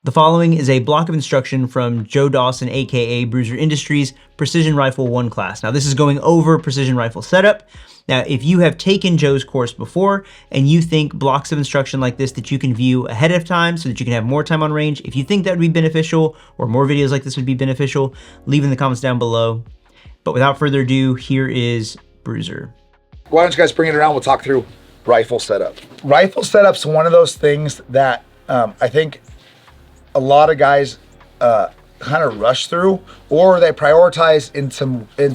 The following is a block of instruction from Joe Dawson, aka Bruiser Industries, Precision Rifle 1 class. Now this is going over precision rifle setup. Now if you have taken Joe's course before and you think blocks of instruction like this that you can view ahead of time so that you can have more time on range, if you think that would be beneficial or more videos like this would be beneficial, leave in the comments down below. But without further ado, here is Bruiser. Why don't you guys bring it around, we'll talk through rifle setup. Rifle setup's one of those things that I think a lot of guys kind of rush through, or they prioritize in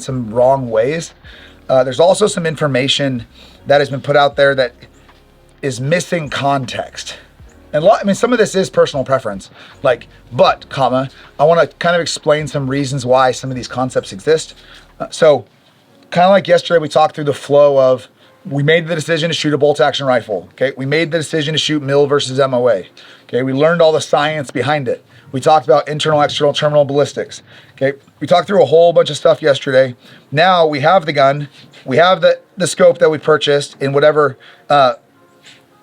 some wrong ways. There's also some information that has been put out there that is missing context. And some of this is personal preference, but, I want to kind of explain some reasons why some of these concepts exist. So kind of like yesterday, we talked through the flow of, we made the decision to shoot a bolt action rifle, okay? We made the decision to shoot MIL versus MOA, okay? We learned all the science behind it. We talked about internal, external, terminal ballistics, okay? We talked through a whole bunch of stuff yesterday. Now we have the gun, we have the scope that we purchased in whatever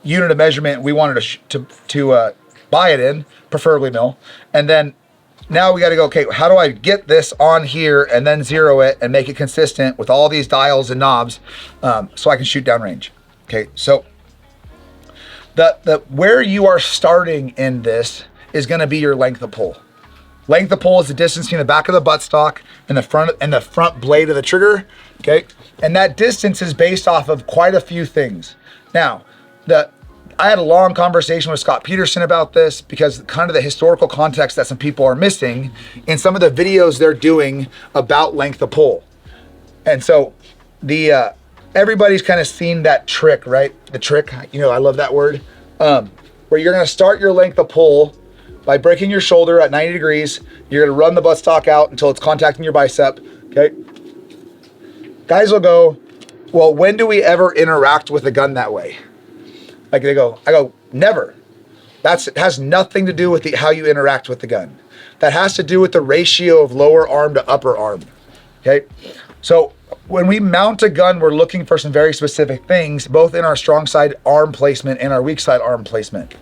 unit of measurement we wanted to buy it in, preferably MIL. And then now we got to go, okay, how do I get this on here and then zero it and make it consistent with all these dials and knobs so I can shoot downrange? Okay, so where you are starting in this is going to be your length of pull. Length of pull is the distance between the back of the buttstock and the front blade of the trigger. Okay, and that distance is based off of quite a few things. Now, I had a long conversation with Scott Peterson about this because kind of the historical context that some people are missing in some of the videos they're doing about length of pull. And so everybody's kind of seen that trick, right? The trick, I love that word, where you're going to start your length of pull by breaking your shoulder at 90 degrees. You're going to run the buttstock out until it's contacting your bicep, okay? Guys will go, well, when do we ever interact with a gun that way? I go, never. It has nothing to do with how you interact with the gun. That has to do with the ratio of lower arm to upper arm, okay? So when we mount a gun, we're looking for some very specific things, both in our strong side arm placement and our weak side arm placement.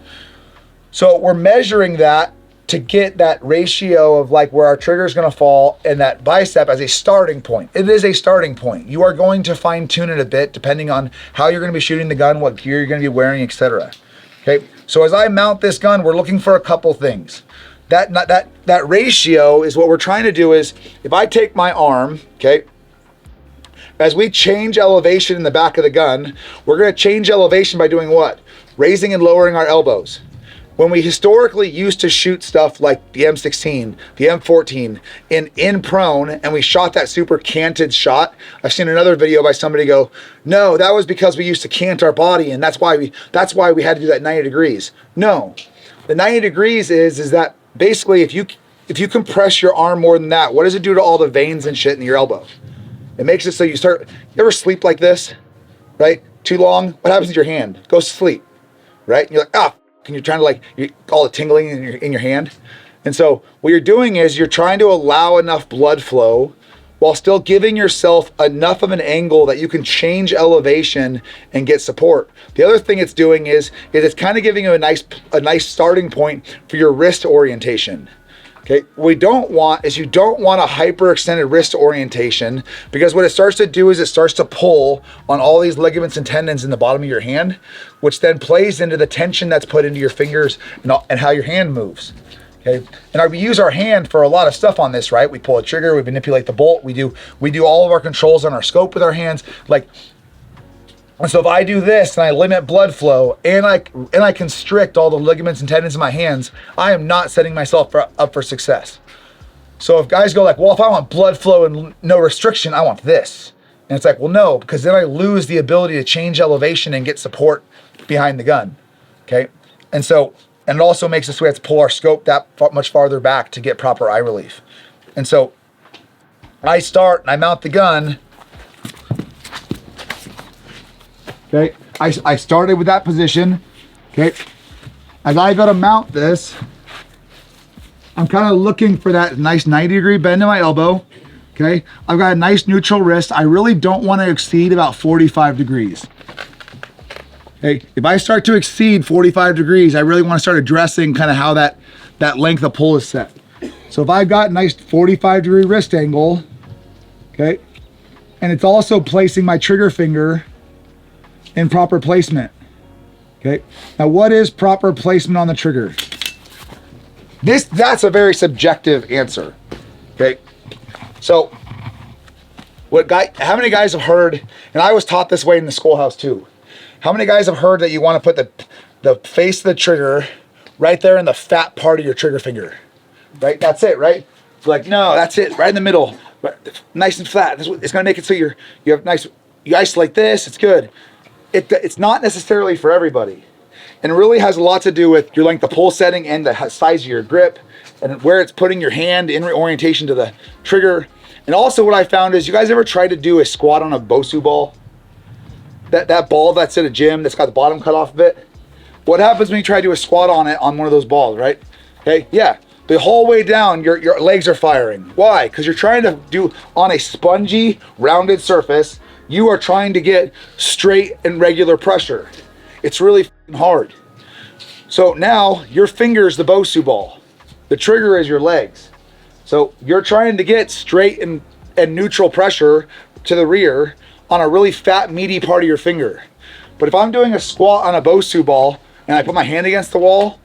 So we're measuring that to get that ratio of where our trigger is going to fall and that bicep as a starting point. It is a starting point. You are going to fine tune it a bit depending on how you're going to be shooting the gun, what gear you're going to be wearing, etc. Okay, so as I mount this gun, we're looking for a couple things. That ratio is what we're trying to do is, if I take my arm, okay, as we change elevation in the back of the gun, we're going to change elevation by doing what? Raising and lowering our elbows. When we historically used to shoot stuff like the M16, the M14 in prone, and we shot that super canted shot, I've seen another video by somebody go, no, that was because we used to cant our body and that's why we had to do that 90 degrees. No, the 90 degrees is that basically if you compress your arm more than that, what does it do to all the veins and shit in your elbow? It makes it so you ever sleep like this, right? Too long, what happens to your hand? It goes to sleep, right? And you're like, and you're trying to all the tingling in your hand. And so what you're doing is you're trying to allow enough blood flow while still giving yourself enough of an angle that you can change elevation and get support. The other thing it's doing is it's kind of giving you a nice starting point for your wrist orientation. Okay, what you don't want a hyperextended wrist orientation, because what it starts to do is it starts to pull on all these ligaments and tendons in the bottom of your hand, which then plays into the tension that's put into your fingers and how your hand moves. Okay, and we use our hand for a lot of stuff on this, right? We pull a trigger, we manipulate the bolt, we do all of our controls on our scope with our hands, and so if I do this and I limit blood flow and I constrict all the ligaments and tendons in my hands, I am not setting myself up for success. So if guys go well, if I want blood flow and no restriction, I want this. And it's well, no, because then I lose the ability to change elevation and get support behind the gun, okay? And it also makes us so we have to pull our scope that much farther back to get proper eye relief. And so I start and I mount the gun. Okay, I started with that position. Okay, as I go to mount this, I'm kind of looking for that nice 90-degree bend in my elbow. Okay, I've got a nice neutral wrist. I really don't want to exceed about 45 degrees. Okay, if I start to exceed 45 degrees, I really want to start addressing kind of how that that length of pull is set. So if I've got a nice 45-degree wrist angle, okay, and it's also placing my trigger finger in proper placement, okay. Now what is proper placement on the trigger? That's a very subjective answer, okay. So how many guys have heard, and I was taught this way in the schoolhouse too, how many guys have heard that you want to put the face of the trigger right there in the fat part of your trigger finger, right? That's it, right? Like, no, that's it, right in the middle, nice and flat. It's gonna make it so you isolate this, it's good. It's not necessarily for everybody. And it really has a lot to do with your length of pull setting and the size of your grip and where it's putting your hand in orientation to the trigger. And also what I found is, you guys ever tried to do a squat on a Bosu ball? That ball that's at a gym that's got the bottom cut off of it? What happens when you try to do a squat on it on one of those balls, right? Okay, yeah, the whole way down your legs are firing. Why? Because you're trying to do on a spongy, rounded surface, you are trying to get straight and regular pressure. It's really hard. So now your finger is the Bosu ball. The trigger is your legs. So you're trying to get straight and neutral pressure to the rear on a really fat, meaty part of your finger. But if I'm doing a squat on a Bosu ball and I put my hand against the wall,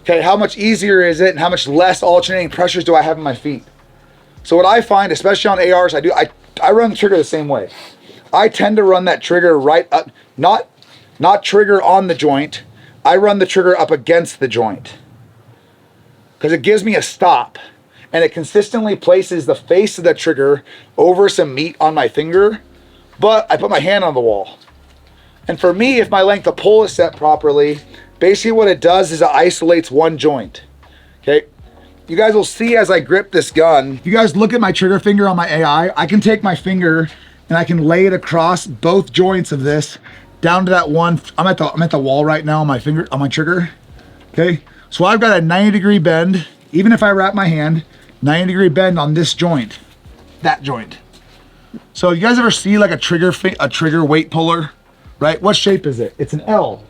okay, how much easier is it and how much less alternating pressures do I have in my feet? So what I find, especially on ARs, I run the trigger the same way. I tend to run that trigger right up, not trigger on the joint. I run the trigger up against the joint because it gives me a stop, and it consistently places the face of the trigger over some meat on my finger, but I put my hand on the wall. And for me, if my length of pull is set properly, basically what it does is it isolates one joint, okay? You guys will see as I grip this gun, if you guys look at my trigger finger on my AI, I can take my finger and I can lay it across both joints of this down to that one. I'm at the wall right now on my finger, on my trigger, okay? So I've got a 90-degree bend, even if I wrap my hand, 90-degree bend on this joint, that joint. So you guys ever see like a trigger weight puller, right? What shape is it? It's an L.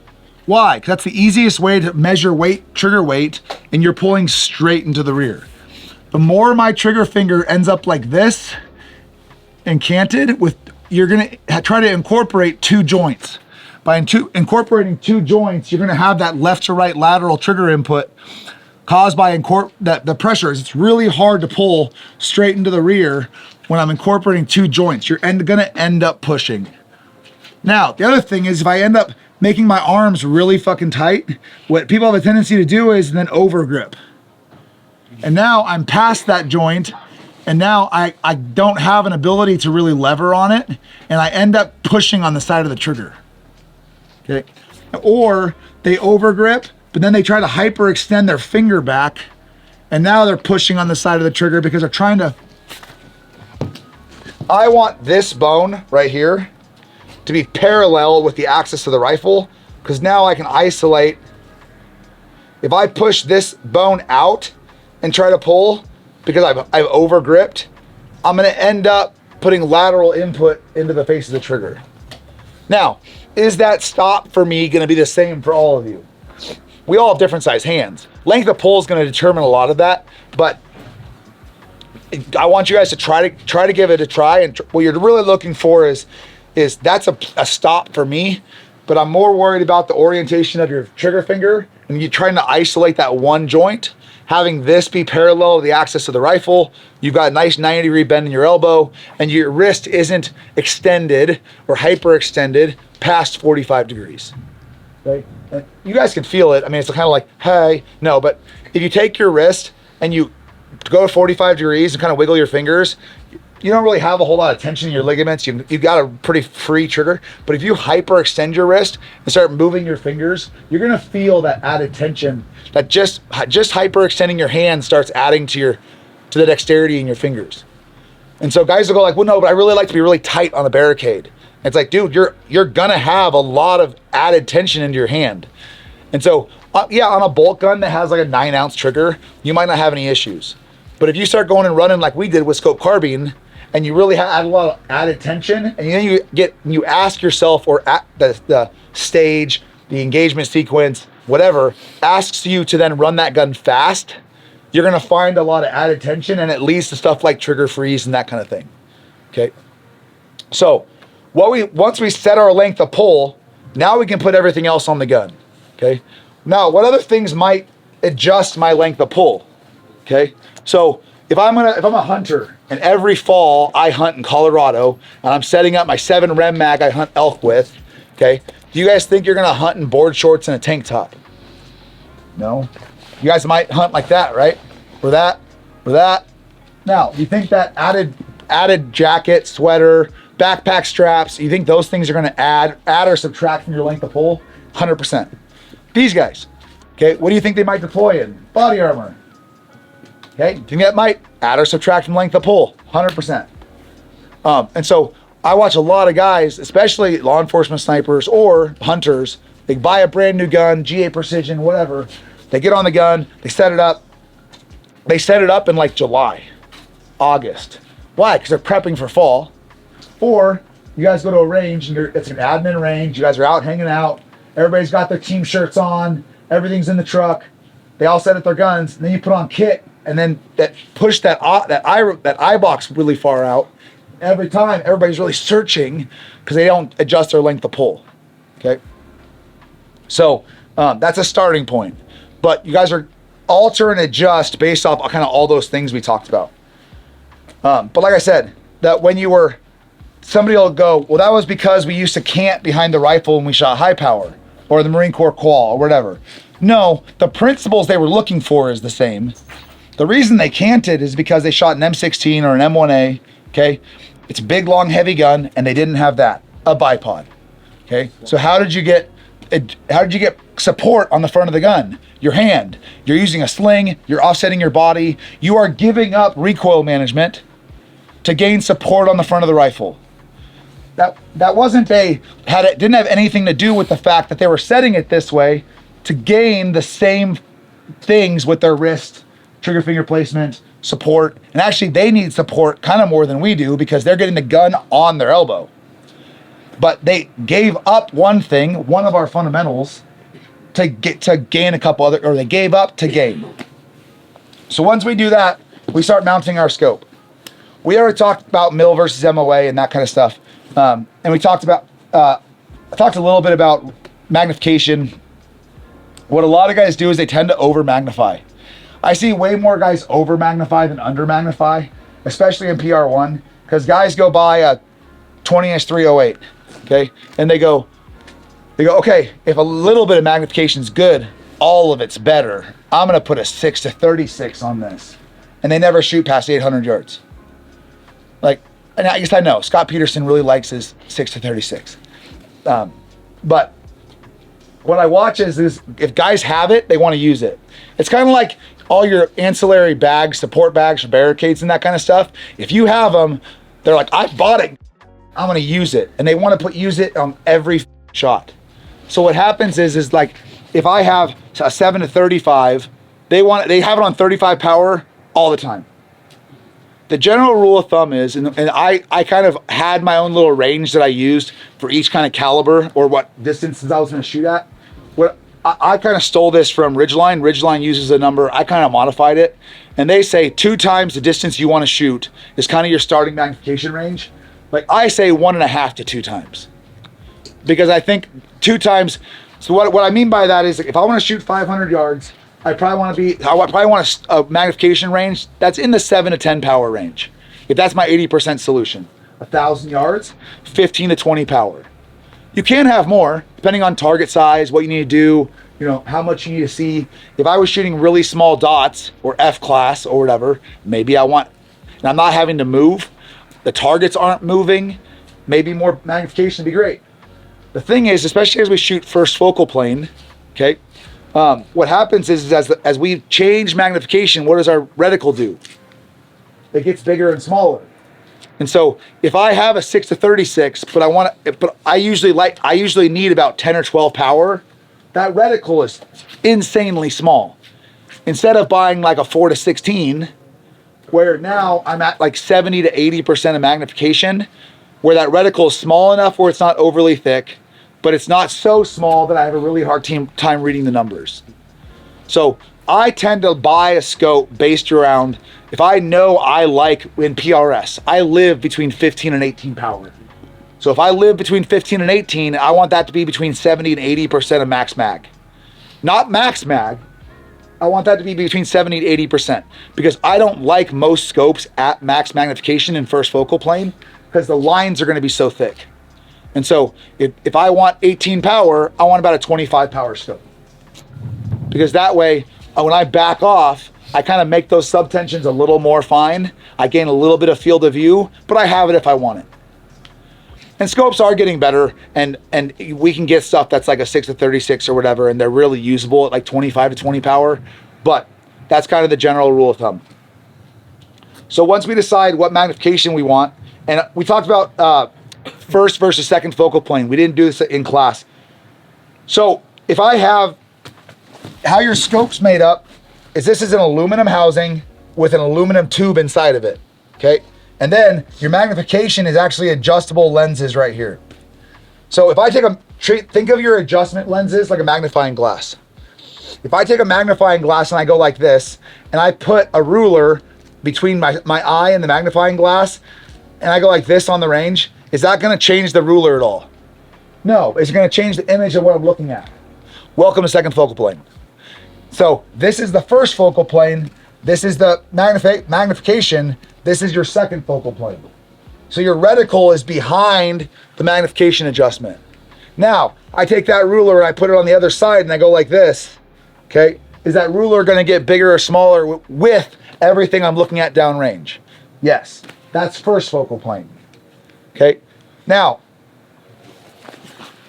Why? Because that's the easiest way to measure weight, trigger weight, and you're pulling straight into the rear. The more my trigger finger ends up like this and canted, you're gonna try to incorporate two joints. By incorporating two joints, you're gonna have that left to right lateral trigger input caused by the pressures. It's really hard to pull straight into the rear when I'm incorporating two joints. You're gonna end up pushing. Now, the other thing is, if I end up making my arms really fucking tight, what people have a tendency to do is then over grip. And now I'm past that joint, and now I don't have an ability to really lever on it, and I end up pushing on the side of the trigger, okay? Or they over grip, but then they try to hyperextend their finger back, and now they're pushing on the side of the trigger because they're trying to... I want this bone right here to be parallel with the axis of the rifle, because now I can isolate. If I push this bone out and try to pull, because I've over gripped, I'm gonna end up putting lateral input into the face of the trigger. Now, is that stop for me gonna be the same for all of you? We all have different size hands. Length of pull is gonna determine a lot of that, but I want you guys to try to give it a try, and what you're really looking for is that's a stop for me, but I'm more worried about the orientation of your trigger finger, and you're trying to isolate that one joint. Having this be parallel to the axis of the rifle, you've got a nice 90-degree bend in your elbow, and your wrist isn't extended or hyperextended past 45 degrees. Okay? And you guys can feel it. I mean, it's kind of like, hey, no, but if you take your wrist and you go 45 degrees and kind of wiggle your fingers, you don't really have a whole lot of tension in your ligaments. You've got a pretty free trigger, but if you hyperextend your wrist and start moving your fingers, you're gonna feel that added tension that just hyperextending your hand starts adding to the dexterity in your fingers. And so guys will go like, well, no, but I really like to be really tight on the barricade. And it's like, dude, you're gonna have a lot of added tension into your hand. And so, yeah, on a bolt gun that has like a 9-ounce trigger, you might not have any issues. But if you start going and running like we did with scope carbine, and you really add a lot of added tension, and then you ask yourself, or at the stage, the engagement sequence, whatever, asks you to then run that gun fast, you're gonna find a lot of added tension, and it leads to stuff like trigger freeze and that kind of thing, okay? So once we set our length of pull, now we can put everything else on the gun, okay? Now, what other things might adjust my length of pull, okay? So if I'm a hunter and every fall I hunt in Colorado and I'm setting up my 7 rem mag I hunt elk with, okay? Do you guys think you're gonna hunt in board shorts and a tank top? No. You guys might hunt like that, right? Or that. Now, you think that added jacket, sweater, backpack straps, you think those things are gonna add or subtract from your length of pull? 100%. These guys, okay, what do you think they might deploy in? Body armor. Okay, do you think that might add or subtract from length of pull? 100%. And so I watch a lot of guys, especially law enforcement snipers or hunters, they buy a brand new gun, GA Precision, whatever. They get on the gun, they set it up. They set it up in like July, August. Why? Because they're prepping for fall. Or you guys go to a range and it's an admin range. You guys are out hanging out. Everybody's got their team shirts on. Everything's in the truck. They all set up their guns. And then you put on kit and then push that eye box really far out. Every time everybody's really searching because they don't adjust their length of pull. Okay. So that's a starting point. But you guys are alter and adjust based off kind of all those things we talked about. But like I said, that when you were, somebody will go, well, that was because we used to cant behind the rifle when we shot high power or the Marine Corps qual or whatever. No, the principles they were looking for is the same. The reason they canted is because they shot an M16 or an M1A, okay? It's a big, long, heavy gun, and they didn't have that, a bipod, okay? So how did you get support on the front of the gun? Your hand. You're using a sling, you're offsetting your body, you are giving up recoil management to gain support on the front of the rifle. That wasn't didn't have anything to do with the fact that they were setting it this way to gain the same things with their wrist, trigger finger placement, support. And actually they need support kind of more than we do because they're getting the gun on their elbow. But they gave up one thing, one of our fundamentals, to gain a couple other, or they gave up to gain. So once we do that, we start mounting our scope. We already talked about mil versus MOA and that kind of stuff. And we talked about, I talked a little bit about magnification. What a lot of guys do is they tend to over magnify. I see way more guys over magnify than under magnify, especially in PR1, because guys go buy a 20-inch 308, okay? And they go, okay, if a little bit of magnification is good, all of it's better. I'm gonna put a 6-36 on this. And they never shoot past 800 yards. Like, and I guess I know, Scott Peterson really likes his 6-36. But what I watch is if guys have it, they wanna use it. It's kind of like all your ancillary bags, support bags, barricades and that kind of stuff. If you have them, they're like, I bought it, I'm gonna use it. And they wanna use it on every shot. So what happens is like, if I have a 7-35, they have it on 35 power all the time. The general rule of thumb is, and I kind of had my own little range that I used for each kind of caliber or what distances I was gonna shoot at. What I kind of stole this from Ridgeline. Ridgeline uses a number, I kind of modified it. And they say 2 times the distance you wanna shoot is kind of your starting magnification range. Like I say 1.5 to 2 times. Because I think 2 times, so what I mean by that is if I wanna shoot 500 yards, I probably want a magnification range that's in the 7 to 10 power range. If that's my 80% solution. 1,000 yards, 15 to 20 power. You can have more, depending on target size, what you need to do, how much you need to see. If I was shooting really small dots or F class or whatever, maybe and I'm not having to move, the targets aren't moving, maybe more magnification would be great. The thing is, especially as we shoot first focal plane, okay, what happens is as we change magnification, what does our reticle do? It gets bigger and smaller. And so if I have a 6-36, but I usually need about 10 or 12 power, that reticle is insanely small. Instead of buying like a 4-16, where now I'm at like 70 to 80% of magnification, where that reticle is small enough where it's not overly thick, but it's not so small that I have a really hard time reading the numbers. So I tend to buy a scope based around, if I know I like in PRS, I live between 15 and 18 power. So if I live between 15 and 18, I want that to be between 70 and 80% of max mag. Not max mag, I want that to be between 70 and 80%, because I don't like most scopes at max magnification in first focal plane because the lines are going to be so thick. And so if I want 18 power, I want about a 25 power scope, because that way when I back off, I kind of make those subtensions a little more fine. I gain a little bit of field of view, but I have it if I want it. And scopes are getting better, and we can get stuff that's like a 6 to 36 or whatever, and they're really usable at like 25 to 20 power, but that's kind of the general rule of thumb. So once we decide what magnification we want, and we talked about first versus second focal plane. We didn't do this in class. So if I have, how your scope's made up is this is an aluminum housing with an aluminum tube inside of it, okay? And then your magnification is actually adjustable lenses right here. So if I think of your adjustment lenses like a magnifying glass. If I take a magnifying glass and I go like this, and I put a ruler between my eye and the magnifying glass, and I go like this on the range, is that gonna change the ruler at all? No, it's gonna change the image of what I'm looking at. Welcome to second focal plane. So this is the first focal plane, this is the magnification, this is your second focal plane. So your reticle is behind the magnification adjustment. Now, I take that ruler and I put it on the other side and I go like this, okay? Is that ruler gonna get bigger or smaller with everything I'm looking at downrange? Yes, that's first focal plane, okay? Now,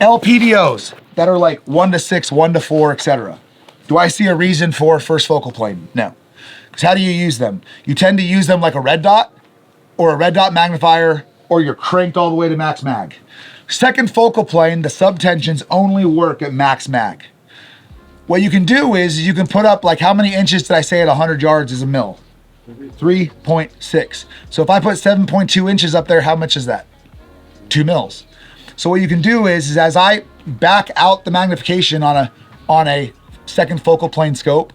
LPVOs that are like 1 to 6, 1 to 4, etc. Do I see a reason for first focal plane? No. Because how do you use them? You tend to use them like a red dot or a red dot magnifier, or you're cranked all the way to max mag. Second focal plane, the subtensions only work at max mag. What you can do is you can put up, like, how many inches did I say at 100 yards is a mil? 3.6. So if I put 7.2 inches up there, how much is that? 2 mils. So what you can do is as I back out the magnification on a second focal plane scope,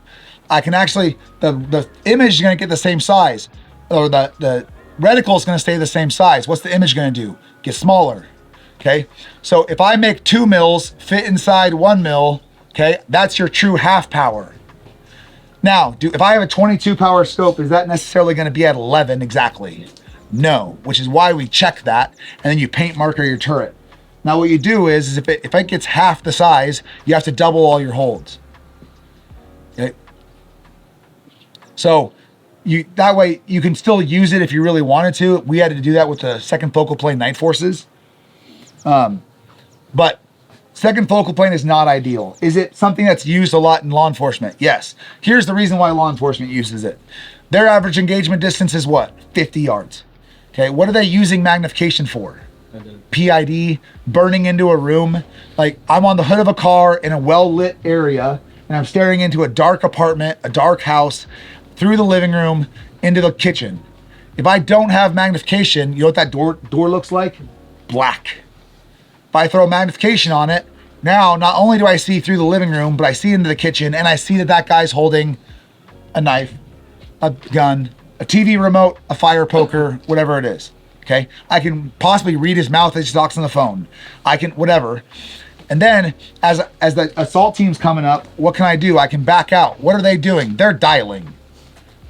I can actually, the image is gonna get the same size, or the reticle is gonna stay the same size. What's the image gonna do? Get smaller, okay? So if I make 2 mils fit inside 1 mil, okay, that's your true half power. Now, if I have a 22 power scope, is that necessarily gonna be at 11 exactly? No, which is why we check that, and then you paint marker your turret. Now what you do is if it gets half the size, you have to double all your holds. Okay? So that way you can still use it if you really wanted to. We had to do that with the second focal plane night forces. But second focal plane is not ideal. Is it something that's used a lot in law enforcement? Yes. Here's the reason why law enforcement uses it. Their average engagement distance is what? 50 yards. Okay, what are they using magnification for? PID, burning into a room. Like, I'm on the hood of a car in a well-lit area, and I'm staring into a dark apartment, a dark house, through the living room, into the kitchen. If I don't have magnification, you know what that door looks like? Black. If I throw magnification on it, now not only do I see through the living room, but I see into the kitchen, and I see that guy's holding a knife, a gun, a TV remote, a fire poker, whatever it is. Okay, I can possibly read his mouth as he talks on the phone. I can, whatever. And then as the assault team's coming up, what can I do? I can back out. What are they doing? They're dialing,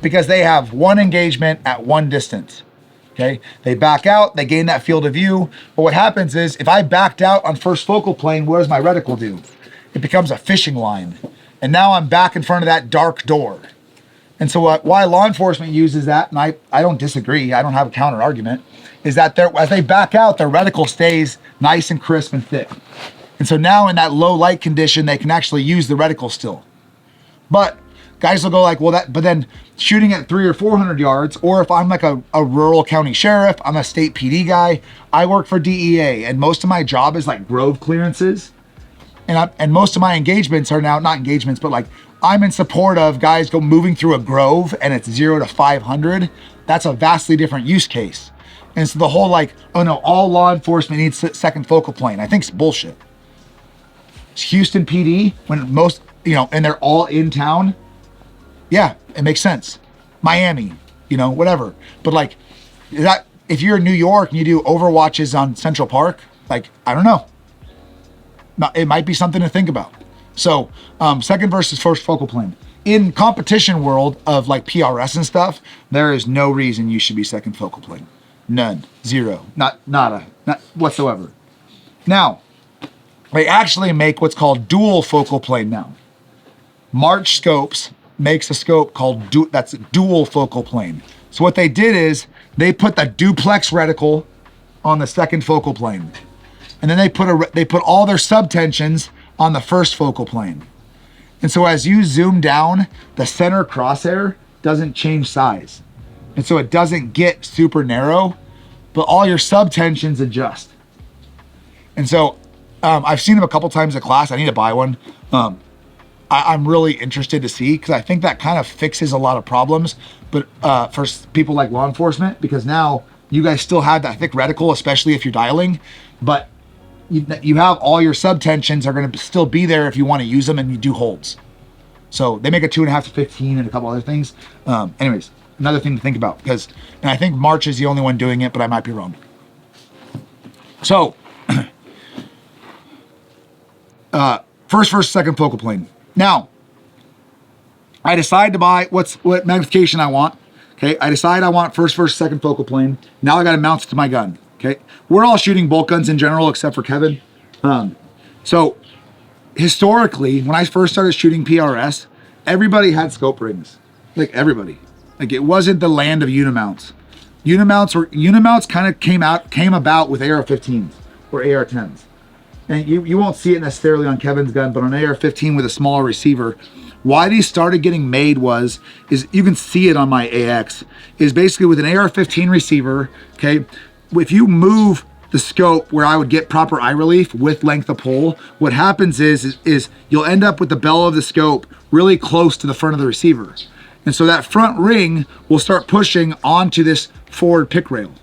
because they have one engagement at one distance. Okay, they back out, they gain that field of view. But what happens is if I backed out on first focal plane, what does my reticle do? It becomes a fishing line. And now I'm back in front of that dark door. And so why law enforcement uses that, and I don't disagree, I don't have a counter argument, is that as they back out, their reticle stays nice and crisp and thick. And so now in that low light condition, they can actually use the reticle still. But guys will go like, well, but then shooting at 300 or 400 yards, or if I'm like a rural county sheriff, I'm a state PD guy, I work for DEA, and most of my job is like grove clearances. And most of my engagements are now, not engagements, but like I'm in support of guys moving through a grove and it's 0 to 500. That's a vastly different use case. And so the whole like, oh no, all law enforcement needs second focal plane, I think it's bullshit. Houston PD, when most, and they're all in town, yeah, it makes sense. Miami, whatever. But like, if you're in New York and you do overwatches on Central Park, like, I don't know. It might be something to think about. So second versus first focal plane. In competition world of like PRS and stuff, there is no reason you should be second focal plane. None, zero, not whatsoever. Now, they actually make what's called dual focal plane now. March Scopes makes a scope called that's dual focal plane. So what they did is they put the duplex reticle on the second focal plane, and then they put all their subtensions on the first focal plane. And so as you zoom down, the center crosshair doesn't change size, and so it doesn't get super narrow, but all your subtensions adjust. And so I've seen them a couple times in class. I need to buy one. I'm really interested to see, because I think that kind of fixes a lot of problems, but for people like law enforcement, because now you guys still have that thick reticle, especially if you're dialing, but you have all your subtensions are going to still be there if you want to use them and you do holds. So they make a 2.5 to 15 and a couple other things. Anyways, another thing to think about, and I think March is the only one doing it, but I might be wrong. So first versus second focal plane. Now, I decide to buy what magnification I want. Okay, I decide I want first versus second focal plane. Now I got to mount it to my gun. Okay, we're all shooting bolt guns in general, except for Kevin. So historically, when I first started shooting PRS, everybody had scope rings. Like everybody. Like it wasn't the land of Uni-mounts. Uni-mounts kind of came about with AR-15s or AR-10s. And you won't see it necessarily on Kevin's gun, but on AR-15 with a smaller receiver, why these started getting made is you can see it on my AX, is basically with an AR-15 receiver, okay, if you move the scope where I would get proper eye relief with length of pull, what happens is you'll end up with the bell of the scope really close to the front of the receiver. And so that front ring will start pushing onto this forward pick rail.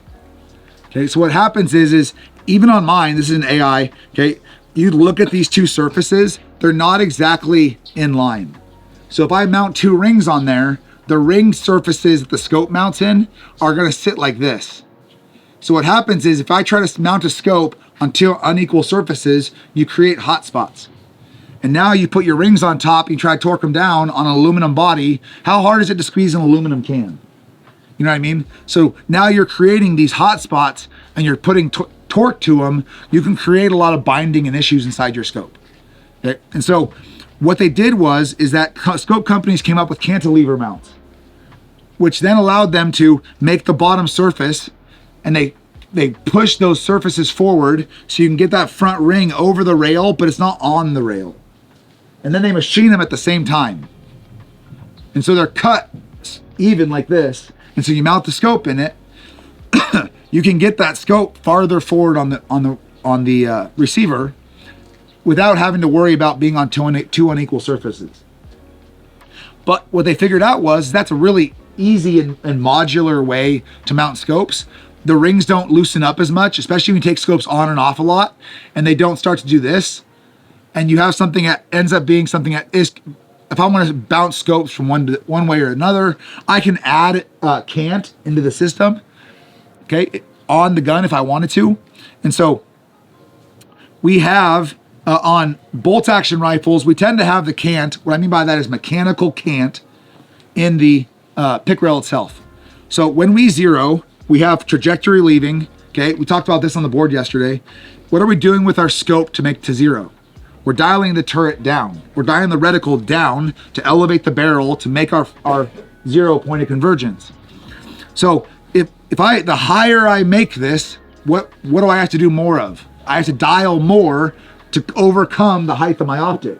Okay, so what happens is even on mine, this is an AI, okay, you look at these two surfaces, they're not exactly in line. So if I mount two rings on there, the ring surfaces that the scope mounts in are gonna sit like this. So what happens is if I try to mount a scope on two unequal surfaces, you create hot spots. And now you put your rings on top, you try to torque them down on an aluminum body. How hard is it to squeeze an aluminum can? You know what I mean? So now you're creating these hot spots and you're putting torque to them. You can create a lot of binding and issues inside your scope. Okay? And so what they did is that scope companies came up with cantilever mounts, which then allowed them to make the bottom surface, and they push those surfaces forward so you can get that front ring over the rail, but it's not on the rail. And then they machine them at the same time. And so they're cut even like this. And so you mount the scope in it, you can get that scope farther forward on the receiver without having to worry about being on two unequal surfaces. But what they figured out was that's a really easy and modular way to mount scopes. The rings don't loosen up as much, especially when you take scopes on and off a lot, and they don't start to do this. And you have something that ends up being something that is, if I want to bounce scopes from one way or another, I can add Cant into the system, okay, on the gun if I wanted to. And so we have on bolt action rifles, we tend to have the Cant. What I mean by that is mechanical Cant in the pick rail itself. So when we zero, we have trajectory leaving, okay? We talked about this on the board yesterday. What are we doing with our scope to make to zero? We're dialing the turret down. We're dialing the reticle down to elevate the barrel to make our 0 point of convergence. So if the higher I make this, what do I have to do more of? I have to dial more to overcome the height of my optic.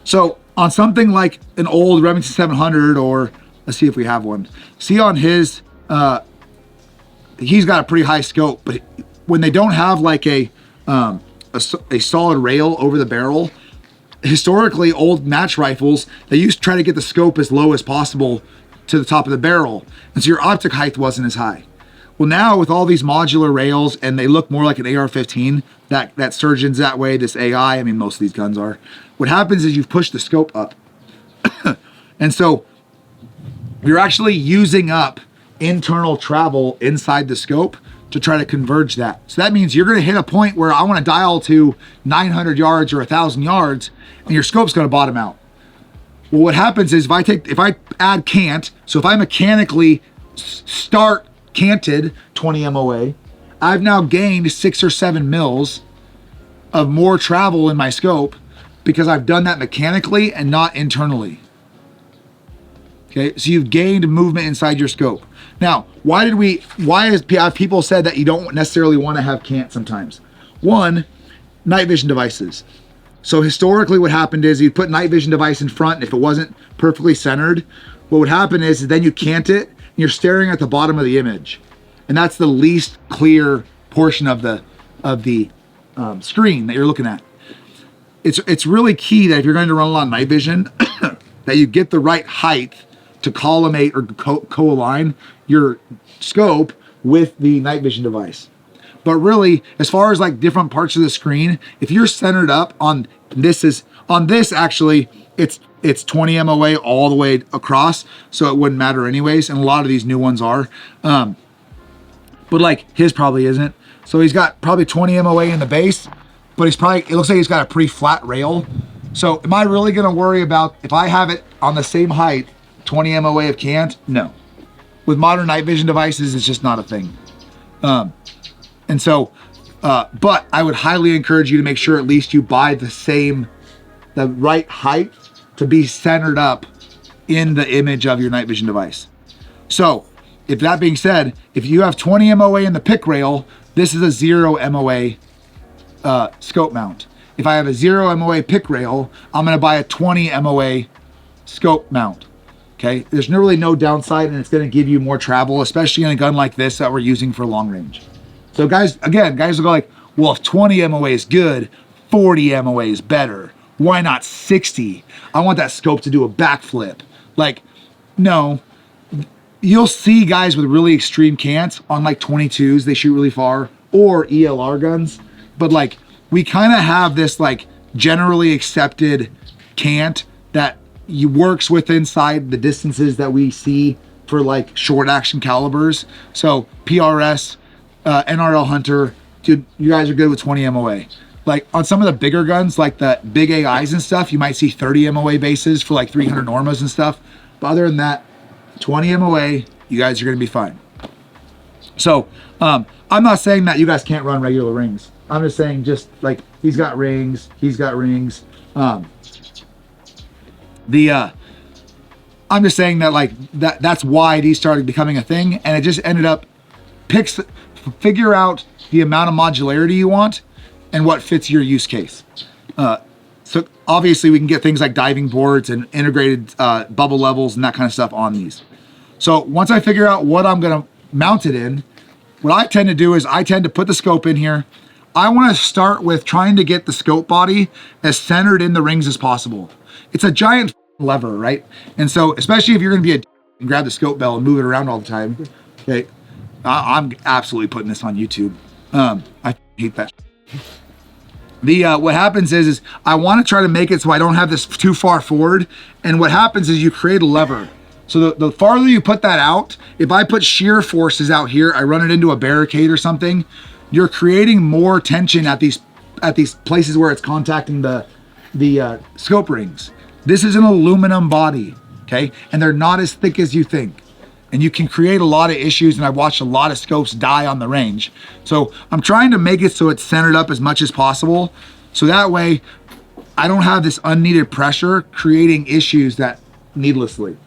So on something like an old Remington 700, or let's see if we have one. See on his, he's got a pretty high scope, but when they don't have like a solid rail over the barrel, historically old match rifles, they used to try to get the scope as low as possible to the top of the barrel. And so your optic height wasn't as high. Well, now with all these modular rails, and they look more like an AR-15, that surgeon's that way, this AI, I mean, most of these guns are. What happens is you've pushed the scope up. And so you're actually using up internal travel inside the scope to try to converge that. So that means you're gonna hit a point where I wanna dial to 900 yards or 1,000 yards, and your scope's gonna bottom out. Well, what happens is if I add cant, so if I mechanically start canted 20 MOA, I've now gained 6 or 7 mils of more travel in my scope because I've done that mechanically and not internally. Okay, so you've gained movement inside your scope. Now, why have people said that you don't necessarily want to have cant sometimes? One, night vision devices. So historically what happened is you'd put night vision device in front, and if it wasn't perfectly centered, what would happen is then you cant it, and you're staring at the bottom of the image. And that's the least clear portion of the screen that you're looking at. It's really key that if you're going to run a lot of night vision, that you get the right height to collimate or co-align your scope with the night vision device. But really, as far as like different parts of the screen, if you're centered up on this actually, it's 20 MOA all the way across, so it wouldn't matter anyways, and a lot of these new ones are. But like his probably isn't. So he's got probably 20 MOA in the base, but it looks like he's got a pretty flat rail. So am I really gonna worry about if I have it on the same height, 20 MOA of cant? No. With modern night vision devices, it's just not a thing. And so, but I would highly encourage you to make sure at least you buy the right height to be centered up in the image of your night vision device. So, if that being said, if you have 20 MOA in the pick rail, this is a 0 MOA scope mount. If I have a 0 MOA pick rail, I'm gonna buy a 20 MOA scope mount. Okay, there's really no downside, and it's gonna give you more travel, especially in a gun like this that we're using for long range. So guys will go like, well, if 20 MOA is good, 40 MOA is better. Why not 60? I want that scope to do a backflip. Like, no. You'll see guys with really extreme cants on like 22s, they shoot really far, or ELR guns. But like, we kind of have this like generally accepted cant that works with inside the distances that we see for like short action calibers. So PRS, NRL Hunter, dude, you guys are good with 20 MOA. Like on some of the bigger guns, like the big AIs and stuff, you might see 30 MOA bases for like 300 Normas and stuff. But other than that, 20 MOA, you guys are gonna be fine. So I'm not saying that you guys can't run regular rings. I'm just saying, just like he's got rings. I'm just saying that like that's why these started becoming a thing, and it just ended up figure out the amount of modularity you want and what fits your use case. So obviously we can get things like diving boards and integrated bubble levels and that kind of stuff on these. So once I figure out what I'm gonna mount it in, what I tend to do is I tend to put the scope in here. I wanna start with trying to get the scope body as centered in the rings as possible. It's a giant lever, right? And so, especially if you're gonna be and grab the scope bell and move it around all the time, okay, I'm absolutely putting this on YouTube. I hate that. What happens is I wanna try to make it so I don't have this too far forward, and what happens is you create a lever. So the farther you put that out, if I put shear forces out here, I run it into a barricade or something, you're creating more tension at these places where it's contacting the scope rings. This is an aluminum body, okay? And they're not as thick as you think. And you can create a lot of issues, and I've watched a lot of scopes die on the range. So I'm trying to make it so it's centered up as much as possible, so that way I don't have this unneeded pressure creating issues that needlessly.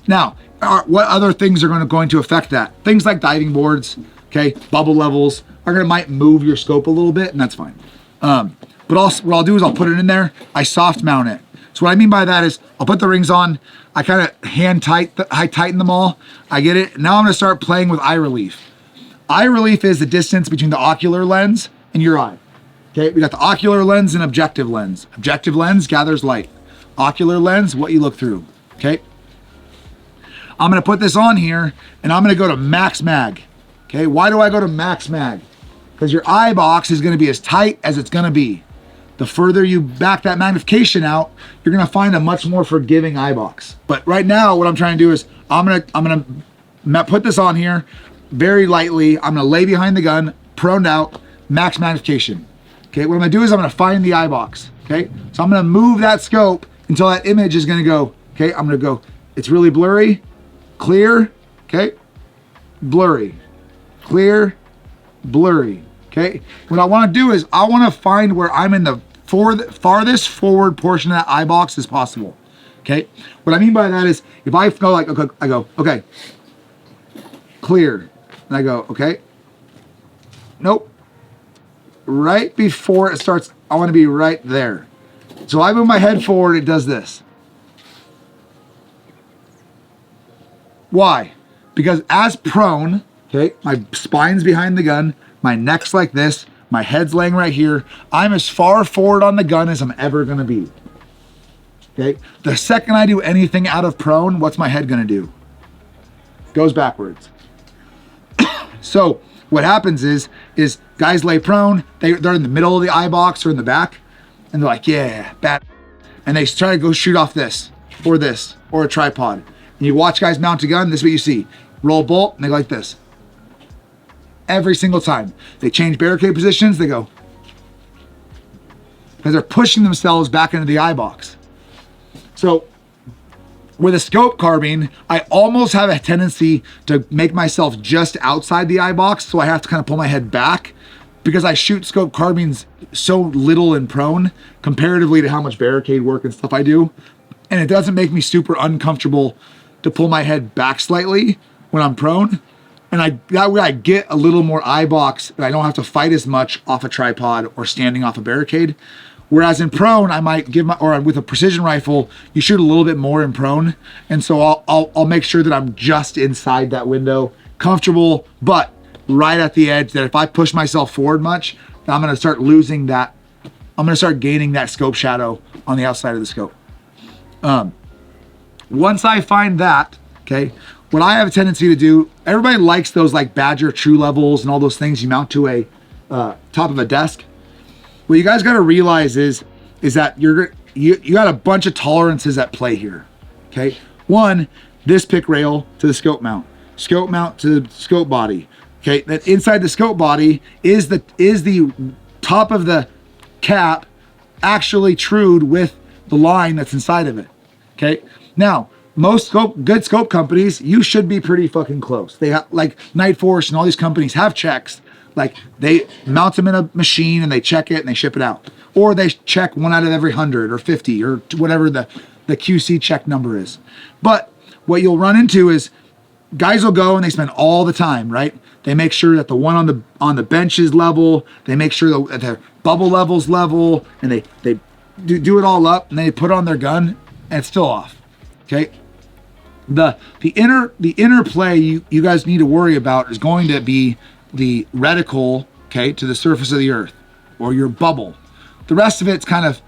Now, what other things are going to affect that? Things like diving boards, okay, bubble levels might move your scope a little bit, and that's fine. But what I'll do is I'll put it in there, I soft mount it. So what I mean by that is I'll put the rings on, I kind of I tighten them all, I get it. Now I'm gonna start playing with eye relief. Eye relief is the distance between the ocular lens and your eye. Okay, we got the ocular lens and objective lens. Objective lens gathers light. Ocular lens, what you look through, okay? I'm gonna put this on here, and I'm gonna go to max mag. Okay, why do I go to max mag? Because your eye box is gonna be as tight as it's gonna be. The further you back that magnification out, you're gonna find a much more forgiving eye box. But right now, what I'm trying to do is I'm gonna put this on here very lightly. I'm gonna lay behind the gun, proned out, max magnification. Okay, what I'm gonna do is I'm gonna find the eye box. Okay, so I'm gonna move that scope until that image is gonna go. Okay, I'm gonna go, it's really blurry, clear, okay, blurry, clear, blurry. Okay, what I want to do is I want to find where I'm in the farthest forward portion of that eye box as possible. Okay, what I mean by that is if I go like, okay, I go, okay, clear, and I go, okay, nope, right before it starts, I want to be right there. So I move my head forward, it does this. Why? Because as prone, okay, my spine's behind the gun, my neck's like this, my head's laying right here. I'm as far forward on the gun as I'm ever gonna be. Okay, the second I do anything out of prone, what's my head gonna do? Goes backwards. So what happens is guys lay prone, they're in the middle of the eye box or in the back, and they're like, yeah, bad. And they try to go shoot off this, or a tripod. And you watch guys mount a gun, this is what you see. Roll bolt, and they go like this. Every single time. They change barricade positions, they go. Because they're pushing themselves back into the eye box. So with a scope carbine, I almost have a tendency to make myself just outside the eye box, so I have to kind of pull my head back because I shoot scope carbines so little in prone comparatively to how much barricade work and stuff I do. And it doesn't make me super uncomfortable to pull my head back slightly when I'm prone. And that way I get a little more eye box and I don't have to fight as much off a tripod or standing off a barricade. Whereas in prone, I might give or with a precision rifle, you shoot a little bit more in prone. And so I'll make sure that I'm just inside that window, comfortable, but right at the edge, that if I push myself forward much, I'm gonna start losing that. I'm gonna start gaining that scope shadow on the outside of the scope. Once I find that, okay, what I have a tendency to do, everybody likes those like Badger True Levels and all those things you mount to a top of a desk. What you guys got to realize is that you got a bunch of tolerances at play here. Okay, one, this pick rail to the scope mount to the scope body. Okay, that inside the scope body is the top of the cap actually trued with the line that's inside of it. Okay, now most good scope companies, you should be pretty fucking close. They have, like Night Force and all these companies have checks. Like they mount them in a machine and they check it and they ship it out. Or they check 1 out of every 100 or 50 or whatever the QC check number is. But what you'll run into is guys will go and they spend all the time, right? They make sure that the one on the bench is level. They make sure that their bubble level's level, and they do it all up and they put on their gun and it's still off. Okay. The inner play you guys need to worry about is going to be the reticle, okay, to the surface of the earth, or your bubble. The rest of it's kind of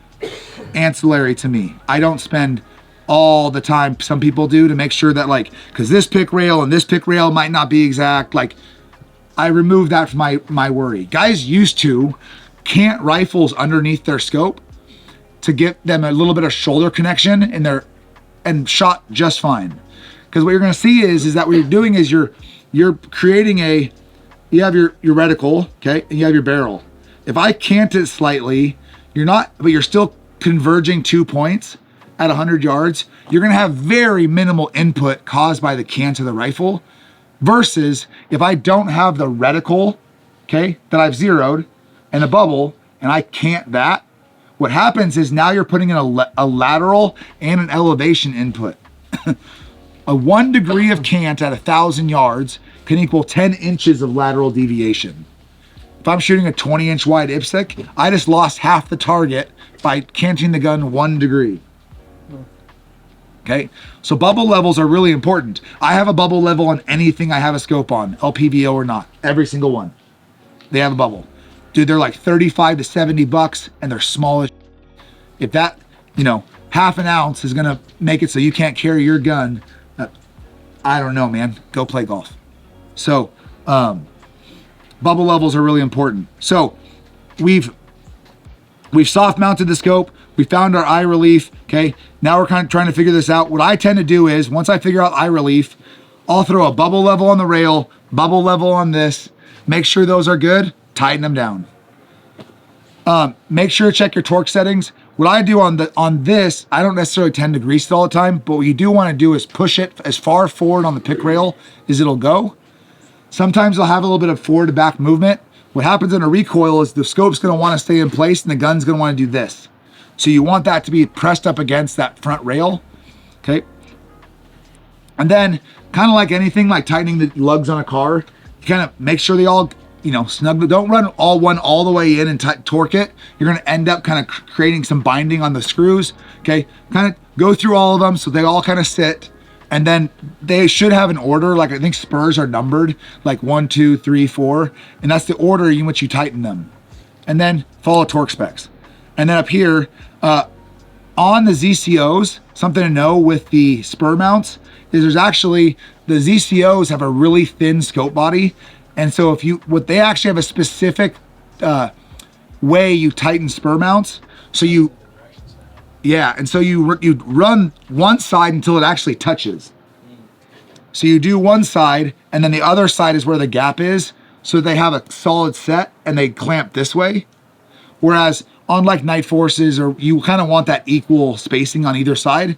ancillary to me. I don't spend all the time some people do to make sure that, like, because this pick rail and this pick rail might not be exact, like I remove that from my worry. Guys used to Cant rifles underneath their scope to get them a little bit of shoulder connection and shot just fine. Because what you're going to see is that what you're doing is you're creating you have your reticle, okay, and you have your barrel. If I cant it slightly, but you're still converging 2 points at 100 yards, you're going to have very minimal input caused by the cant of the rifle. Versus if I don't have the reticle, okay, that I've zeroed, and a bubble, and I cant that, what happens is now you're putting in a lateral and an elevation input. A 1 degree of cant at 1,000 yards can equal 10 inches of lateral deviation. If I'm shooting a 20-inch wide IPSC, I just lost half the target by canting the gun 1 degree. Okay, so bubble levels are really important. I have a bubble level on anything I have a scope on, LPVO or not. Every single one. They have a bubble. Dude, they're like 35 to 70 bucks and they're small as shit. If that, half an ounce is gonna make it so you can't carry your gun, I don't know, man. Go play golf. So bubble levels are really important. So we've soft mounted the scope. We found our eye relief. Okay. Now we're kind of trying to figure this out. What I tend to do is once I figure out eye relief, I'll throw a bubble level on the rail, bubble level on this, make sure those are good, tighten them down. Make sure to check your torque settings. What I do on this, I don't necessarily tend to grease it all the time, but what you do want to do is push it as far forward on the pick rail as it'll go. Sometimes I'll have a little bit of forward to back movement. What happens in a recoil is the scope's going to want to stay in place and the gun's going to want to do this. So you want that to be pressed up against that front rail, okay? And then, kind of like anything, like tightening the lugs on a car, you kind of make sure they all, you know, snug. Don't run all the way in and torque it. You're going to end up kind of creating some binding on the screws, okay? Kind of go through all of them so they all kind of sit. And then they should have an order. Like I think spurs are numbered like 1, 2, 3, 4. And that's the order in which you tighten them. And then follow torque specs. And then up here, on the ZCOs, something to know with the spur mounts is there's actually, the ZCOs have a really thin scope body. And so they actually have a specific way you tighten spur mounts. So you run one side until it actually touches. So you do one side and then the other side is where the gap is. So they have a solid set and they clamp this way. Whereas on like Night Forces, or you kind of want that equal spacing on either side.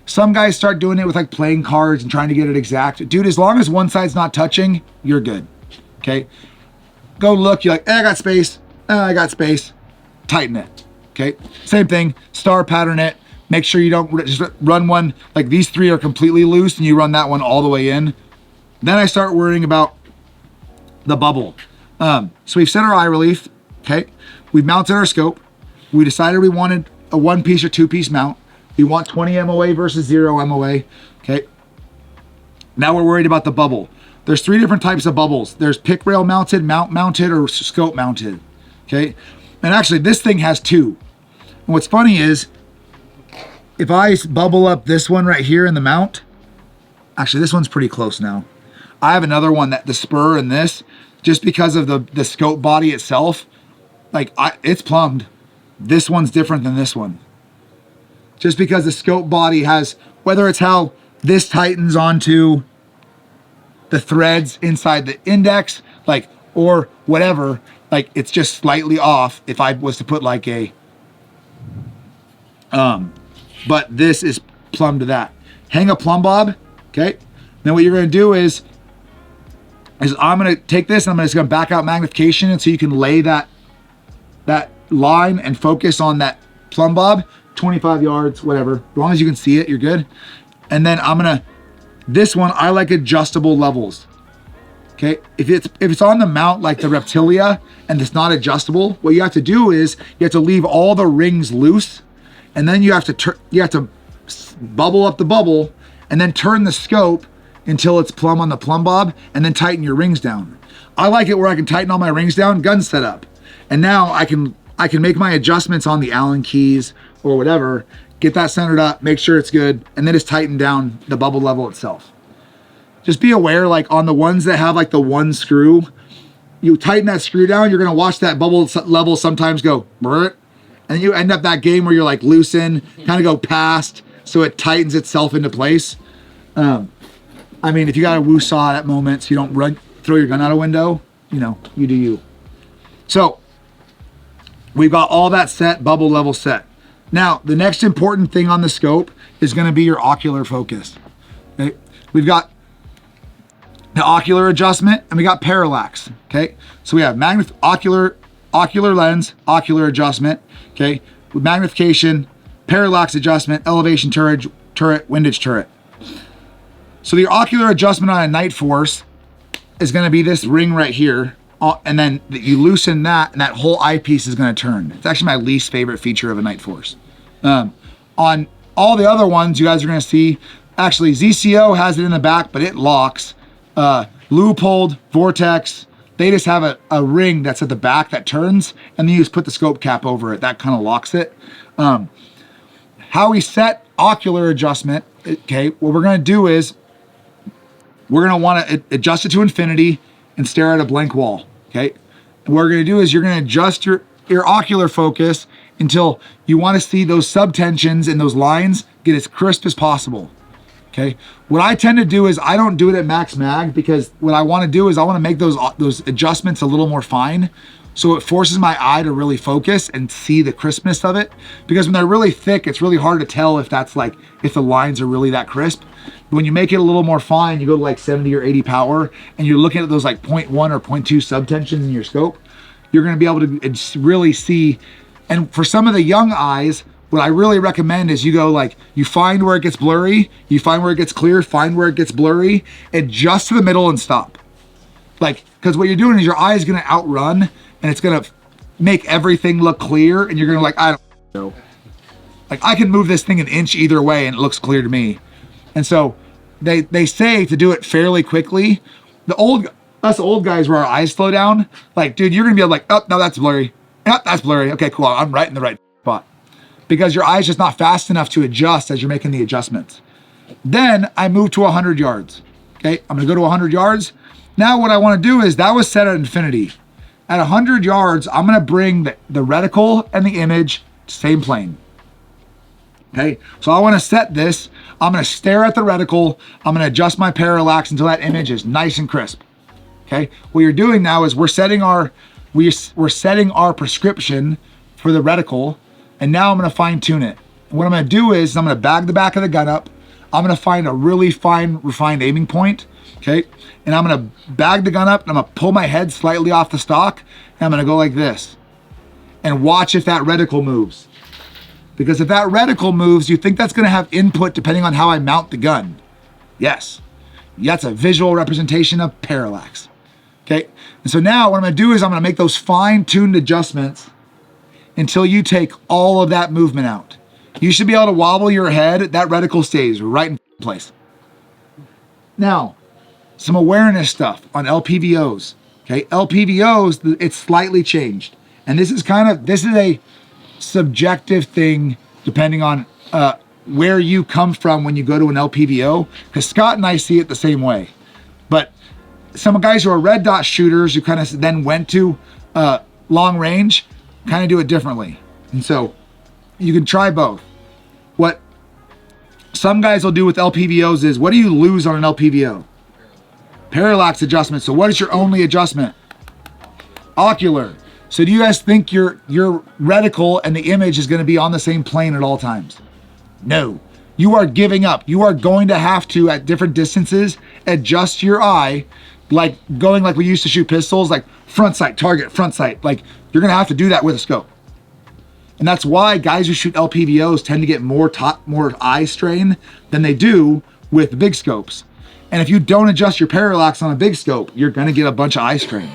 Some guys start doing it with like playing cards and trying to get it exact. Dude, as long as one side's not touching, you're good, okay? Go look, you're like, I got space, I got space, tighten it, okay? Same thing, star pattern it, make sure you don't just run one, like these 3 are completely loose and you run that one all the way in. Then I start worrying about the bubble. So we've set our eye relief, okay? We've mounted our scope. We decided we wanted a 1-piece or 2-piece mount. We want 20 MOA versus 0 MOA, okay? Now we're worried about the bubble. There's 3 different types of bubbles. There's pick rail mounted, mount mounted, or scope mounted, okay? And actually this thing has 2. And what's funny is, if I bubble up this one right here in the mount, actually this one's pretty close now. I have another one that the spur and this, just because of the scope body itself, like it's plumbed. This one's different than this one. Just because the scope body has, whether it's how this tightens onto the threads inside the index, like, or whatever, like it's just slightly off if I was to put like a, but this is plumbed to that. Hang a plumb bob, okay? Then what you're gonna do is I'm gonna take this and I'm just gonna back out magnification, and so you can lay that line and focus on that plumb bob, 25 yards, whatever. As long as you can see it, you're good. And then this one, I like adjustable levels. Okay, if it's on the mount like the Reptilia and it's not adjustable, what you have to do is you have to leave all the rings loose, and then you have to bubble up the bubble and then turn the scope until it's plumb on the plumb bob, and then tighten your rings down. I like it where I can tighten all my rings down, gun set up. And now I can make my adjustments on the Allen keys or whatever, get that centered up, make sure it's good, and then just tighten down the bubble level itself. Just be aware, like on the ones that have like the one screw, you tighten that screw down, you're gonna watch that bubble level sometimes go, brrrt, and you end up that game where you're like loosen, kind of go past, so it tightens itself into place. I mean, if you got a woo saw at moments, so you don't throw your gun out a window, you know, you do you. So we've got all that set, bubble level set. Now, the next important thing on the scope is gonna be your ocular focus. Okay? We've got the ocular adjustment and we got parallax, okay? So we have ocular lens, ocular adjustment, okay? With magnification, parallax adjustment, elevation turret, windage turret. So the ocular adjustment on a Night Force is gonna be this ring right here, and then you loosen that and that whole eyepiece is gonna turn. It's actually my least favorite feature of a Night Force. On all the other ones you guys are gonna see, actually ZCO has it in the back, but it locks. Leupold, Vortex, they just have a ring that's at the back that turns, and then you just put the scope cap over it. That kind of locks it. How we set ocular adjustment, okay, what we're gonna do is we're gonna wanna adjust it to infinity, and stare at a blank wall, okay? And what we're gonna do is you're gonna adjust your ocular focus until you wanna see those subtensions and those lines get as crisp as possible, okay? What I tend to do is I don't do it at max mag, because what I wanna do is I wanna make those adjustments a little more fine, so it forces my eye to really focus and see the crispness of it. Because when they're really thick, it's really hard to tell if the lines are really that crisp. But when you make it a little more fine, you go to like 70 or 80 power, and you're looking at those like 0.1 or 0.2 subtensions in your scope, you're gonna be able to really see. And for some of the young eyes, what I really recommend is you go like, you find where it gets blurry, you find where it gets clear, find where it gets blurry, adjust to the middle and stop. Like, because what you're doing is your eye is gonna outrun, and it's gonna make everything look clear, and you're gonna like, I don't know. Like, I can move this thing an inch either way and it looks clear to me. And so they say to do it fairly quickly. Us old guys where our eyes slow down, like, dude, you're gonna be like, oh, no, that's blurry. Oh, that's blurry. Okay, cool, I'm right in the right spot. Because your eye's just not fast enough to adjust as you're making the adjustments. Then I move to 100 yards. Okay, I'm gonna go to 100 yards. Now what I wanna do is, that was set at infinity. At 100 yards, I'm gonna bring the reticle and the image same plane. Okay, so I wanna set this, I'm gonna stare at the reticle, I'm gonna adjust my parallax until that image is nice and crisp. Okay, what you're doing now is we're setting our prescription for the reticle, and now I'm gonna fine tune it. And what I'm gonna do is I'm gonna bag the back of the gun up, I'm gonna find a really fine, refined aiming point, okay? And I'm gonna bag the gun up, and I'm gonna pull my head slightly off the stock, and I'm gonna go like this. And watch if that reticle moves. Because if that reticle moves, you think that's gonna have input depending on how I mount the gun. Yes, that's a visual representation of parallax, okay? And so now what I'm gonna do is I'm gonna make those fine-tuned adjustments until you take all of that movement out. You should be able to wobble your head, that reticle stays right in place. Now, some awareness stuff on LPVOs, okay? LPVOs, it's slightly changed. And this is a subjective thing depending on where you come from when you go to an LPVO, because Scott and I see it the same way. But some guys who are red dot shooters who kind of then went to long range kind of do it differently. And so you can try both. What some guys will do with LPVOs is, what do you lose on an LPVO? Parallax adjustment. So what is your only adjustment? Ocular. So do you guys think your reticle and the image is going to be on the same plane at all times? No. You are giving up. You are going to have to, at different distances, adjust your eye, like going like we used to shoot pistols, like front sight, target, front sight. Like, you're going to have to do that with a scope. And that's why guys who shoot LPVOs tend to get more eye strain than they do with big scopes. And if you don't adjust your parallax on a big scope, you're gonna get a bunch of eye strain,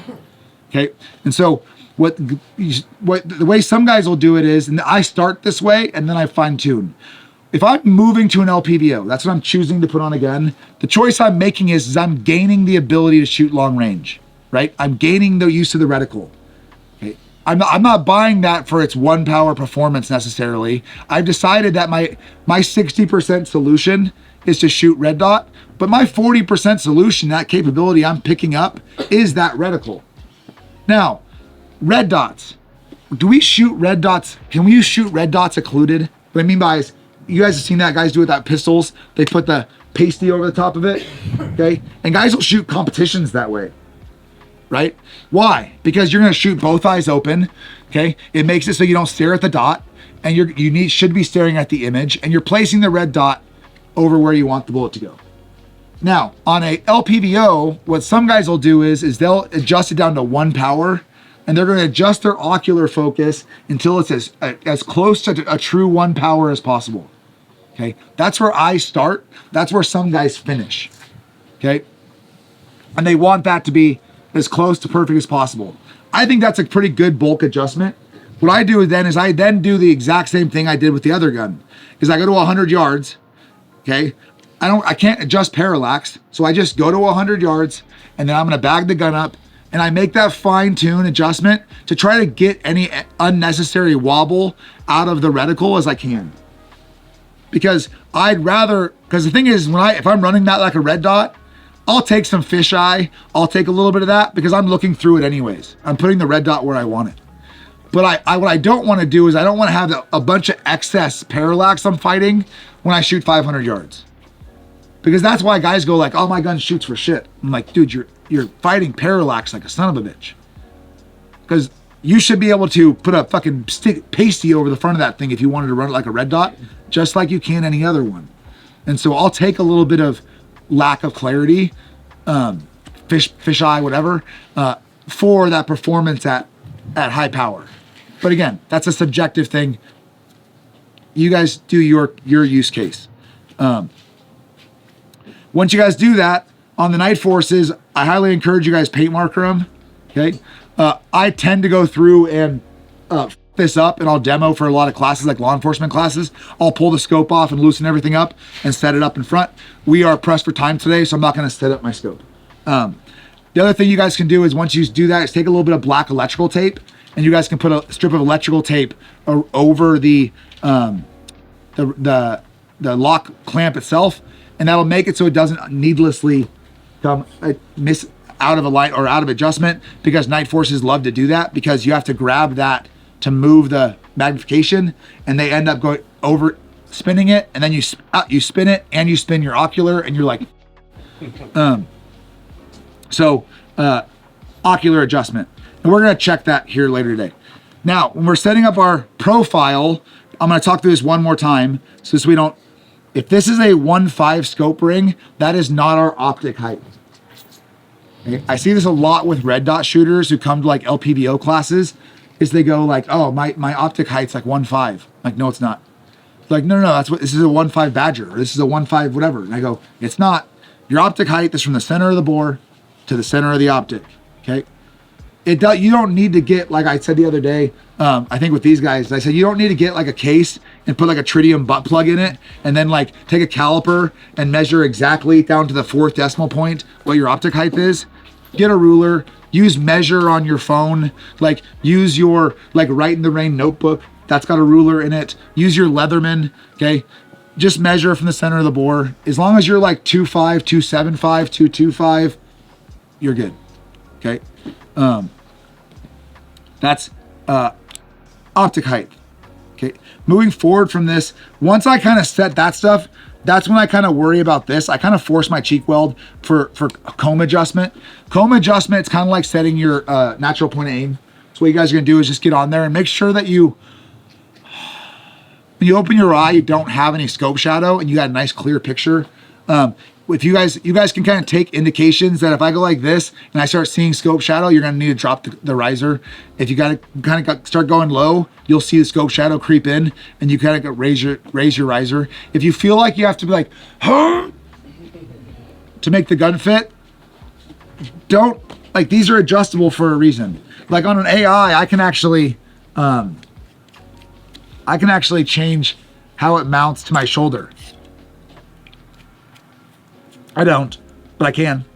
okay? And so the way some guys will do it is, and I start this way and then I fine tune. If I'm moving to an LPVO, that's what I'm choosing to put on a gun, the choice I'm making is I'm gaining the ability to shoot long range, right? I'm gaining the use of the reticle. I'm not buying that for its 1 power performance necessarily. I've decided that my 60% solution is to shoot red dot, but my 40% solution, that capability I'm picking up, is that reticle. Now, red dots. Do we shoot red dots? Can we shoot red dots occluded? What I mean by is, you guys have seen that, guys do it with pistols. They put the pasty over the top of it, okay? And guys will shoot competitions that way. Right? Why? Because you're gonna shoot both eyes open, okay? It makes it so you don't stare at the dot, and you should be staring at the image, and you're placing the red dot over where you want the bullet to go. Now, on a LPVO, what some guys will do is they'll adjust it down to 1 power, and they're gonna adjust their ocular focus until it's as close to a true 1 power as possible, okay? That's where I start, that's where some guys finish, okay? And they want that to be as close to perfect as possible. I think that's a pretty good bulk adjustment. What I do then is I do the exact same thing I did with the other gun, is I go to 100 yards, okay? I can't adjust parallax, so I just go to 100 yards, and then I'm gonna bag the gun up, and I make that fine tune adjustment to try to get any unnecessary wobble out of the reticle as I can. Because the thing is, if I'm running that like a red dot, I'll take some fisheye. I'll take a little bit of that because I'm looking through it anyways. I'm putting the red dot where I want it. But what I don't want to do is I don't want to have a bunch of excess parallax I'm fighting when I shoot 500 yards. Because that's why guys go like, oh, my gun shoots for shit. I'm like, dude, you're fighting parallax like a son of a bitch. Because you should be able to put a fucking stick pasty over the front of that thing if you wanted to run it like a red dot, just like you can any other one. And so I'll take a little bit of lack of clarity, fisheye, whatever, for that performance at high power. But again, that's a subjective thing. You guys do your use case. Once you guys do that, on the night forces, I highly encourage you guys paint marker them, okay? I tend to go through and this up, and I'll demo for a lot of classes, like law enforcement classes. I'll pull the scope off and loosen everything up and set it up in front. We are pressed for time today, so I'm not gonna set up my scope. The other thing you guys can do is once you do that, is take a little bit of black electrical tape, and you guys can put a strip of electrical tape over the lock clamp itself, and that'll make it so it doesn't needlessly come miss out of a light or out of adjustment, because night forces love to do that because you have to grab that to move the magnification, and they end up going over spinning it, and then you spin it and you spin your ocular, and you're like, ocular adjustment. And we're gonna check that here later today. Now, when we're setting up our profile, I'm gonna talk through this one more time, so we don't, if this is a 1.5 scope ring, that is not our optic height. Okay? I see this a lot with red dot shooters who come to like LPVO classes, is they go like, oh, my optic height's like 1.5. Like, no, it's not. Like, no, this is a 1.5 Badger, or this is a 1.5 whatever. And I go, it's not. Your optic height is from the center of the bore to the center of the optic, okay? You don't need to get, like I said the other day, I think with these guys, I said you don't need to get like a case and put like a tritium butt plug in it and then like take a caliper and measure exactly down to the 4th decimal point what your optic height is. Get a ruler, use measure on your phone, like use your like Write in the Rain notebook that's got a ruler in it. Use your Leatherman, okay? Just measure from the center of the bore. As long as you're like 2.5, 2.75, 2.25, you're good, okay? That's optic height. Okay, moving forward from this, once I kind of set that stuff, that's when I kind of worry about this. I kind of force my cheek weld for comb adjustment. Comb adjustment, it's kind of like setting your natural point of aim. So what you guys are gonna do is just get on there and make sure that when you open your eye, you don't have any scope shadow and you got a nice clear picture. If you guys can kind of take indications that if I go like this and I start seeing scope shadow, you're gonna need to drop the riser. If you gotta kind of start going low, you'll see the scope shadow creep in, and you kind of raise your riser. If you feel like you have to be like, huh, to make the gun fit, don't, like, these are adjustable for a reason. Like on an AI, I can actually change how it mounts to my shoulder. I don't, but I can.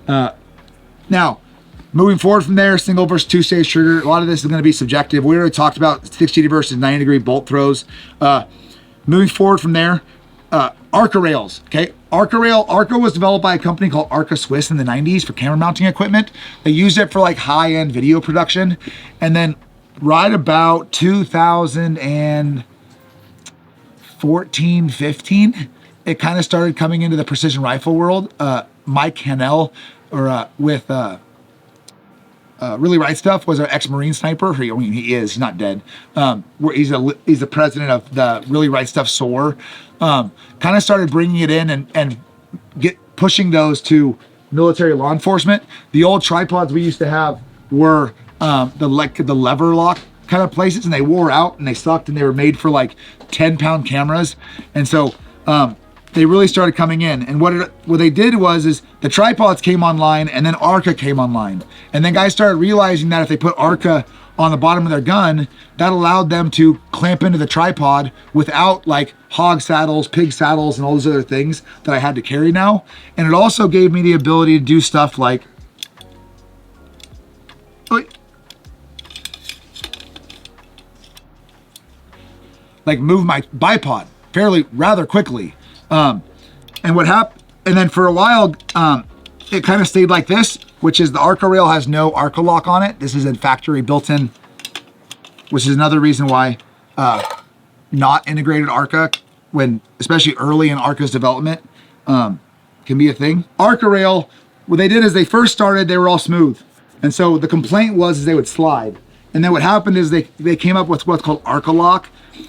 Now, moving forward from there, single versus two-stage trigger. A lot of this is going to be subjective. We already talked about 60 versus 90-degree bolt throws. Moving forward from there, Arca Rails. Okay, Arca was developed by a company called Arca Swiss in the 90s for camera mounting equipment. They used it for like high-end video production, and then right about 2014, 15. It kind of started coming into the precision rifle world. Mike Hanel, with Really Right Stuff, was an ex-Marine sniper. He's not dead. He's the president of the Really Right Stuff SOAR. Kind of started bringing it in and pushing those to military law enforcement. The old tripods we used to have were the lever lock kind of places, and they wore out and they sucked, and they were made for like 10-pound cameras. And so they really started coming in, and what they did was the tripods came online, and then Arca came online, and then guys started realizing that if they put Arca on the bottom of their gun, that allowed them to clamp into the tripod without like hog saddles, pig saddles, and all those other things that I had to carry now. And it also gave me the ability to do stuff like move my bipod rather quickly. And and then for a while, it kind of stayed like this, which is the Arca rail has no Arca lock on it. This is a factory built-in, which is another reason why not integrated Arca, when especially early in Arca's development, can be a thing. Arca rail, what they did is they first started, they were all smooth. And so the complaint was is they would slide. And then what happened is they came up with what's called Arca lock.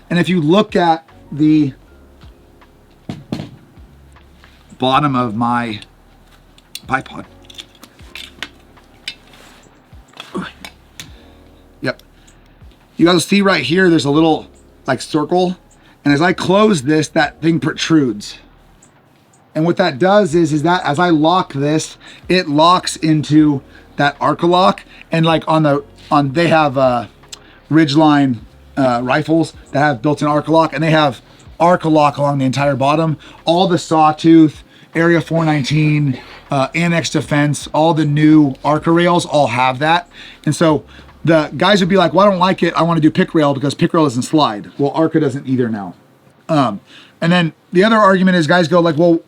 And if you look at the bottom of my bipod. Yep. You guys see right here, there's a little like circle. And as I close this, that thing protrudes. And what that does is that as I lock this, it locks into that Arca lock. And like they have Ridgeline rifles that have built-in Arca lock, and they have Arca lock along the entire bottom. All the Sawtooth, Area 419, Annex Defense, all the new Arca rails all have that. And so the guys would be like, well, I don't like it. I want to do pick rail because pick rail doesn't slide. Well, Arca doesn't either now. And then the other argument is guys go like, well,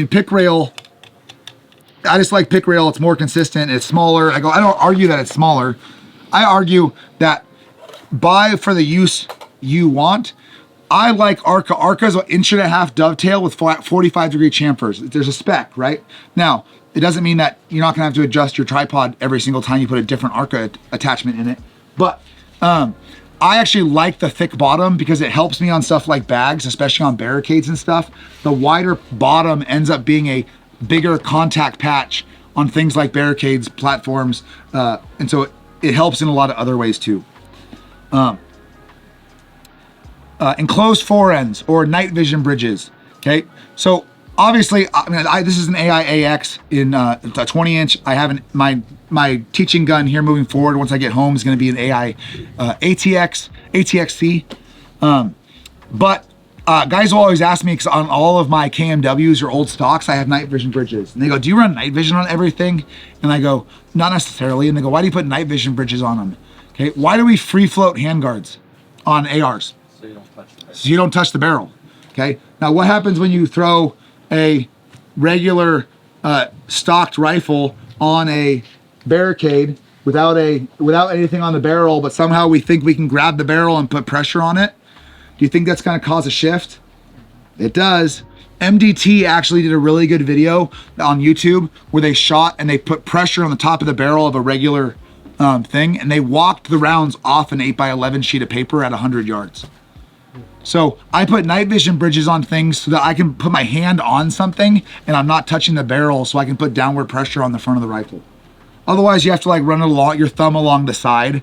pick rail, I just like pick rail. It's more consistent. It's smaller. I don't argue that it's smaller. I argue that buy for the use you want. I like Arca. Arca's an 1.5-inch dovetail with 45-degree chamfers. There's a spec, right? Now, it doesn't mean that you're not gonna have to adjust your tripod every single time you put a different Arca attachment in it. But I actually like the thick bottom because it helps me on stuff like bags, especially on barricades and stuff. The wider bottom ends up being a bigger contact patch on things like barricades, platforms, and so it helps in a lot of other ways too. Enclosed forends or night vision bridges. Okay, so obviously, this is an AI-AX in a 20-inch. I have my teaching gun here moving forward. Once I get home, is going to be an AI ATXC. But guys will always ask me, because on all of my KMWs or old stocks, I have night vision bridges. And they go, do you run night vision on everything? And I go, not necessarily. And they go, why do you put night vision bridges on them? Okay, why do we free float handguards on ARs? So you don't touch the barrel. So you don't touch the barrel. Okay, now what happens when you throw a regular stocked rifle on a barricade without anything on the barrel, but somehow we think we can grab the barrel and put pressure on it? Do you think that's going to cause a shift? It does. MDT actually did a really good video on YouTube where they shot and they put pressure on the top of the barrel of a regular thing, and they walked the rounds off an 8x11 sheet of paper at 100 yards. So I put night vision bridges on things so that I can put my hand on something and I'm not touching the barrel, so I can put downward pressure on the front of the rifle. Otherwise, you have to like run your thumb along the side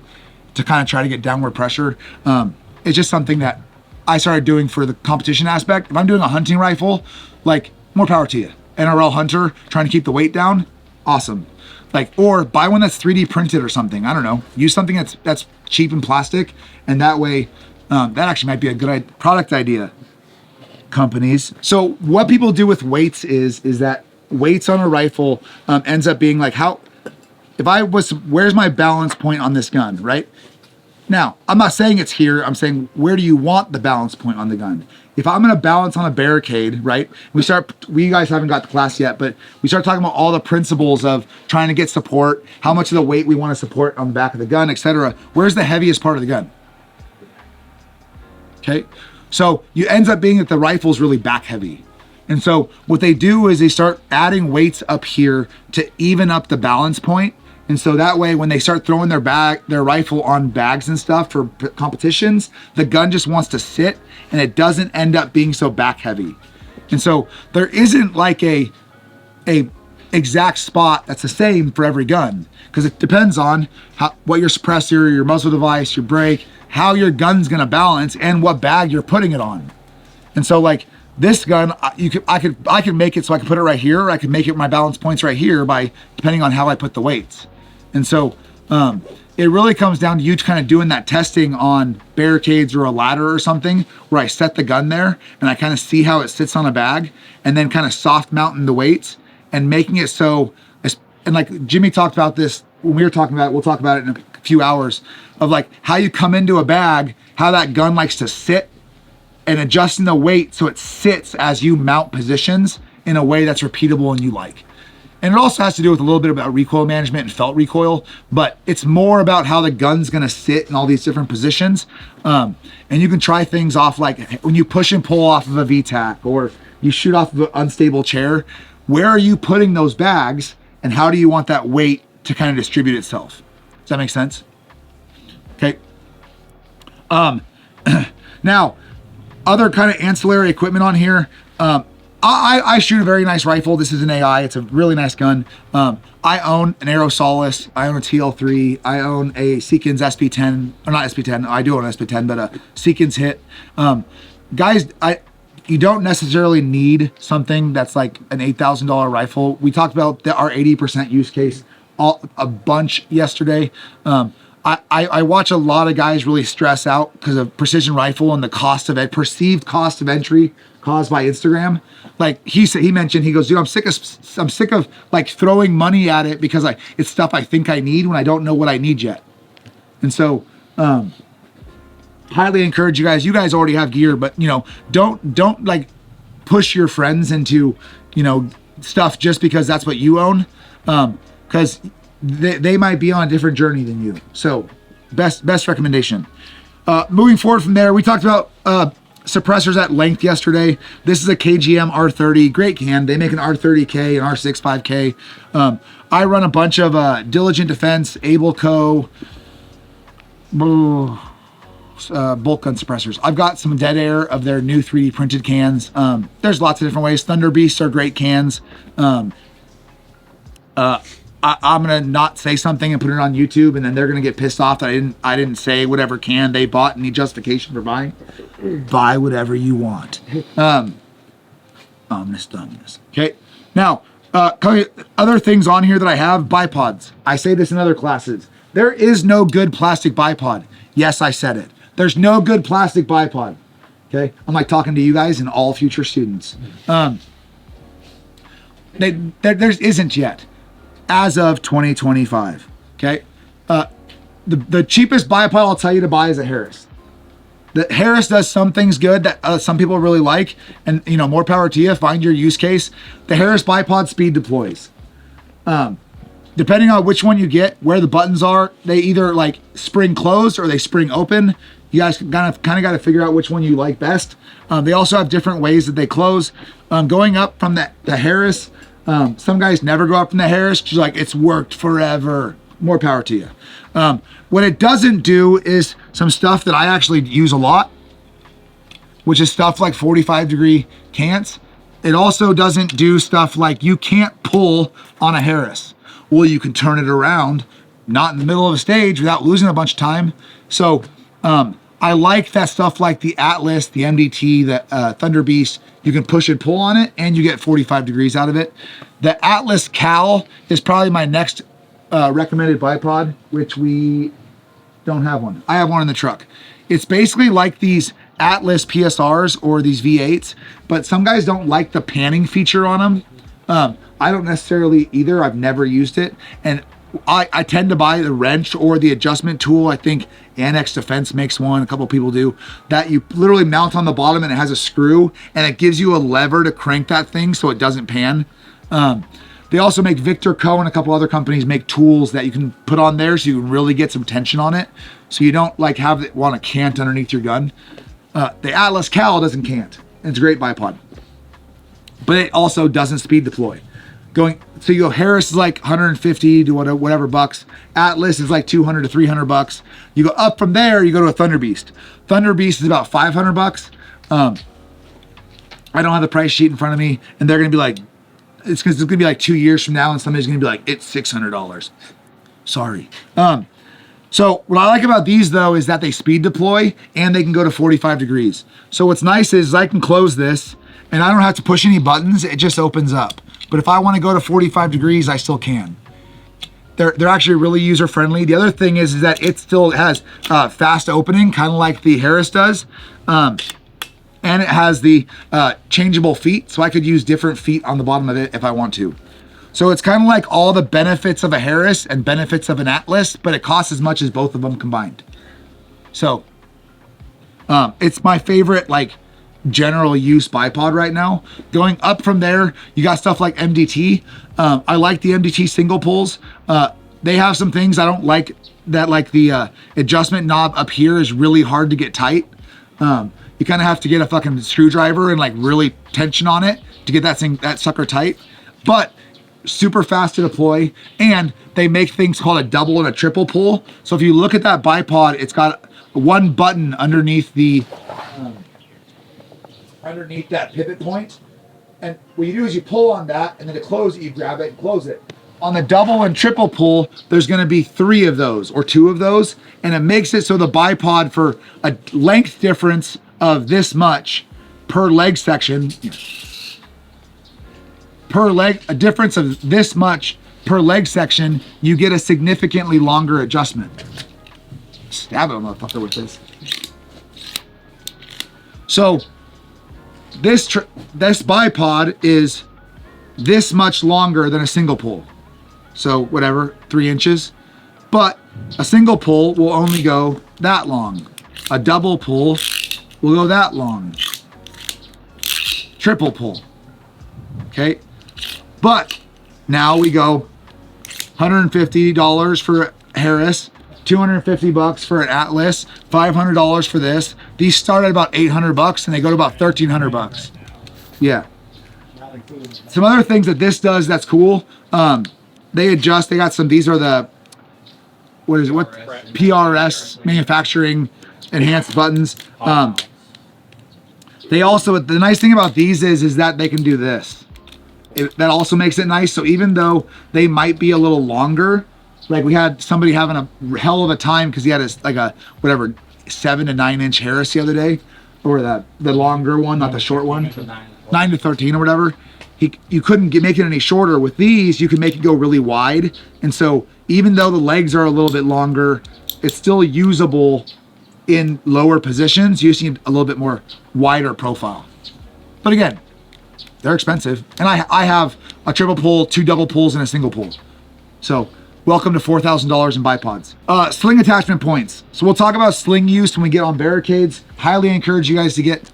to kind of try to get downward pressure. It's just something that I started doing for the competition aspect. If I'm doing a hunting rifle, like, more power to you. NRL hunter, trying to keep the weight down, awesome. Like, or buy one that's 3D printed or something. I don't know. Use something that's cheap and plastic, and that way, that actually might be a good product idea, companies. So what people do with weights is that weights on a rifle ends up being like, where's my balance point on this gun, right? Now, I'm not saying it's here. I'm saying, where do you want the balance point on the gun? If I'm going to balance on a barricade, right? We guys haven't got the class yet, but we start talking about all the principles of trying to get support, how much of the weight we want to support on the back of the gun, etc. Where's the heaviest part of the gun? Okay, so it ends up being that the rifle is really back heavy. And so what they do is they start adding weights up here to even up the balance point. And so that way, when they start throwing their rifle on bags and stuff for competitions, the gun just wants to sit and it doesn't end up being so back heavy. And so there isn't like a exact spot that's the same for every gun, because it depends on what your suppressor, your muzzle device, your brake, how your gun's gonna balance, and what bag you're putting it on. And so like this gun, I could make it so I can put it right here, or I could make it my balance points right here depending on how I put the weights. And so it really comes down to you kind of doing that testing on barricades or a ladder or something, where I set the gun there and I kind of see how it sits on a bag, and then kind of soft mounting the weights and making it so, and like Jimmy talked about this when we were talking about it, we'll talk about it in a few hours, of like how you come into a bag, how that gun likes to sit, and adjusting the weight so it sits as you mount positions in a way that's repeatable and you like. And it also has to do with a little bit about recoil management and felt recoil, but it's more about how the gun's gonna sit in all these different positions. And you can try things off like when you push and pull off of a VTAC or you shoot off of an unstable chair, where are you putting those bags and how do you want that weight to kind of distribute itself? Does that make sense? Okay. Now, other kind of ancillary equipment on here. I shoot a very nice rifle. This is an AI. It's a really nice gun. I own an Aero Solace. I own a TL3. I own a Seekins SP10, or not SP10. I do own an SP10, but a Seekins hit. Guys, you don't necessarily need something that's like an $8,000 rifle. We talked about our 80% use case a bunch yesterday. I watch a lot of guys really stress out because of precision rifle and the cost of it, perceived cost of entry caused by Instagram. Like he mentioned, he goes, dude, I'm sick of like throwing money at it because it's stuff I think I need when I don't know what I need yet. And so, highly encourage you guys. You guys already have gear, but don't like push your friends into, stuff just because that's what you own. Because they might be on a different journey than you. So best recommendation. Moving forward from there, we talked about suppressors at length yesterday. This is a KGM R30, great can. They make an R30K, an R65K. I run a bunch of Diligent Defense, Ableco, bolt gun suppressors. I've got some Dead Air of their new 3D printed cans. There's lots of different ways. Thunder Beasts are great cans. I'm gonna not say something and put it on YouTube, and then they're gonna get pissed off that I didn't say whatever can they bought. Any justification for buying? Buy whatever you want. Ominous. Okay. Now, other things on here that I have: bipods. I say this in other classes. There is no good plastic bipod. Yes, I said it. There's no good plastic bipod. Okay. I'm like talking to you guys and all future students. There isn't yet. As of 2025, okay? The cheapest bipod I'll tell you to buy is a Harris. The Harris does some things good that some people really like, and more power to you, find your use case. The Harris bipod speed deploys. Depending on which one you get, where the buttons are, they either like spring closed or they spring open. You guys kind of got to figure out which one you like best. They also have different ways that they close. Going up from the Harris, some guys never go up from the Harris, just like it's worked forever. More power to you. What it doesn't do is some stuff that I actually use a lot, which is stuff like 45-degree cants. It also doesn't do stuff like you can't pull on a Harris. Well, you can turn it around, not in the middle of a stage without losing a bunch of time. So I like that stuff like the Atlas, the MDT, the Thunder Beast. You can push and pull on it and you get 45 degrees out of it. The Atlas Cal is probably my next recommended bipod, which we don't have one. I have one in the truck. It's basically like these Atlas PSRs or these V8s, but some guys don't like the panning feature on them. I don't necessarily either. I've never used it. And I tend to buy the wrench or the adjustment tool. I think Annex Defense makes one. A couple of people do. That you literally mount on the bottom and it has a screw and it gives you a lever to crank that thing so it doesn't pan. They also make Victor Co. and a couple other companies make tools that you can put on there so you can really get some tension on it. So you don't like have it want to cant underneath your gun. The Atlas Cal doesn't cant. It's a great bipod. But it also doesn't speed deploy. So you go, Harris is like 150 to whatever bucks. Atlas is like 200 to 300 bucks. You go up from there, you go to a Thunder Beast. Thunder Beast is about 500 bucks. I don't have the price sheet in front of me, and they're gonna be like, it's gonna be like 2 years from now, and somebody's gonna be like, it's $600. Sorry. So what I like about these though is that they speed deploy and they can go to 45 degrees. So what's nice is I can close this and I don't have to push any buttons. It just opens up. But if I want to go to 45 degrees, I still can. They're actually really user friendly. The other thing is that it still has fast opening, kind of like the Harris does. And it has the changeable feet. So I could use different feet on the bottom of it if I want to. So it's kind of like all the benefits of a Harris and benefits of an Atlas, but it costs as much as both of them combined. So it's my favorite like general use bipod right now. Going up from there, you got stuff like MDT. I like the MDT single pulls. They have some things I don't like, that like the adjustment knob up here is really hard to get tight. You kind of have to get a fucking screwdriver and like really tension on it to get that sucker tight. But super fast to deploy, and they make things called a double and a triple pull. So if you look at that bipod, it's got one button underneath the underneath that pivot point, and what you do is you pull on that, and then to close it, you grab it and close it. On the double and triple pull, there's going to be 3 of those or 2 of those, and it makes it so the bipod, for a length difference of this much per leg section, a difference of this much per leg section, you get a significantly longer adjustment. Stab it, motherfucker, with this. So this bipod is this much longer than a single pull. So whatever, 3 inches. But a single pull will only go that long. A double pull will go that long. Triple pull. Okay? But now we go $150 for Harris, $250 for an Atlas, $500 for this. These start at about $800 and they go to about $1,300. Yeah. Some other things that this does that's cool. They adjust. They got some. These are the PRS manufacturing enhanced buttons. They also, the nice thing about these is that they can do this. That also makes it nice. So even though they might be a little longer, like we had somebody having a hell of a time because he had like a whatever 7 to 9 inch Harris the other day, or the longer one, not the short one, 9 to 13 or whatever. You couldn't make it any shorter. With these, you can make it go really wide. And so even though the legs are a little bit longer, it's still usable in lower positions. You just need a little bit more wider profile. But again, they're expensive. And I have a triple pull, 2 double pulls, and a single pull. So welcome to $4,000 in bipods. Sling attachment points. So we'll talk about sling use when we get on barricades. Highly encourage you guys to get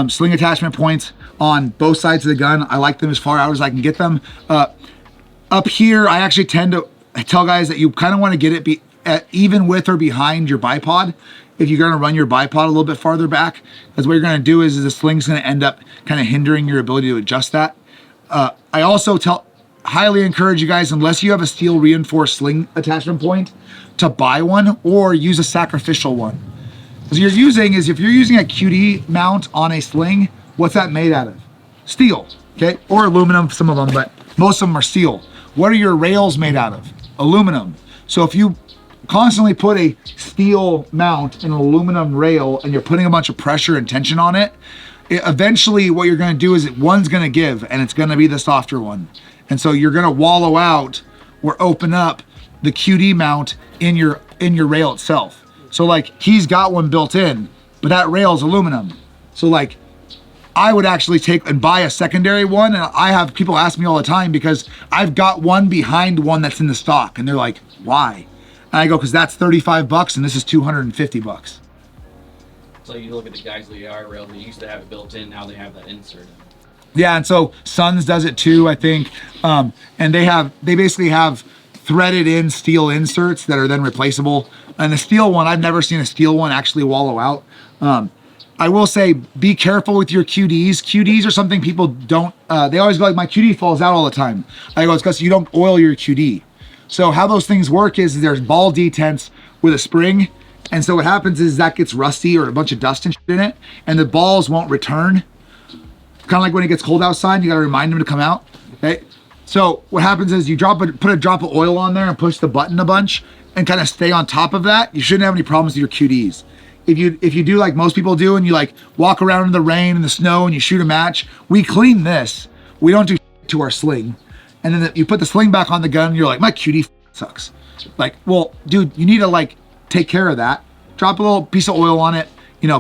sling attachment points on both sides of the gun. I like them as far out as I can get them. Up here, I actually tend to tell guys that you kind of want to get it even with or behind your bipod. If you're going to run your bipod a little bit farther back, because what you're going to do is the sling's going to end up kind of hindering your ability to adjust that. I also highly encourage you guys, unless you have a steel reinforced sling attachment point, to buy one or use a sacrificial one. Because if you're using a QD mount on a sling, what's that made out of? Steel, okay? Or aluminum, some of them, but most of them are steel. What are your rails made out of? Aluminum. So if you constantly put a steel mount in an aluminum rail and you're putting a bunch of pressure and tension on it, eventually what you're gonna do is one's gonna give, and it's gonna be the softer one. And so you're gonna wallow out or open up the QD mount in your rail itself. So like he's got one built in, but that rail is aluminum. So like I would actually take and buy a secondary one, and I have people ask me all the time because I've got one behind one that's in the stock, and they're like, why? And I go, because that's $35 and this is $250. So you look at the guys with the AR rail, they used to have it built in, now they have that insert. Yeah, and so Suns does it too, I think. And they basically have threaded in steel inserts that are then replaceable. And the steel one, I've never seen a steel one actually wallow out. I will say, be careful with your QDs. QDs are something people don't, they always go like, my QD falls out all the time. I go, it's because you don't oil your QD. So how those things work is there's ball detents with a spring. And so what happens is that gets rusty or a bunch of dust and shit in it, and the balls won't return. Kind of like when it gets cold outside, you got to remind them to come out. Okay. So what happens is you put a drop of oil on there and push the button a bunch and kind of stay on top of that. You shouldn't have any problems with your QDs. If you do like most people do and you like walk around in the rain and the snow and you shoot a match, we clean this. We don't do to our sling. And then you put the sling back on the gun and you're like, my QD sucks. Like, well, dude, you need to like take care of that. Drop a little piece of oil on it,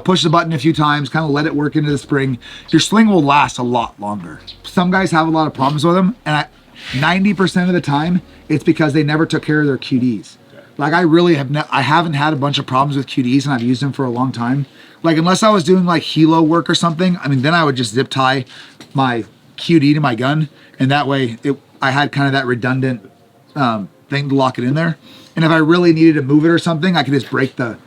push the button a few times, kind of let it work into the spring. Your sling will last a lot longer. Some guys have a lot of problems with them, and 90% of the time, it's because they never took care of their QDs. Like I really I haven't had a bunch of problems with QDs, and I've used them for a long time. Like unless I was doing like helo work or something, I mean, then I would just zip tie my QD to my gun, and that way I had kind of that redundant thing to lock it in there. And if I really needed to move it or something, I could just break the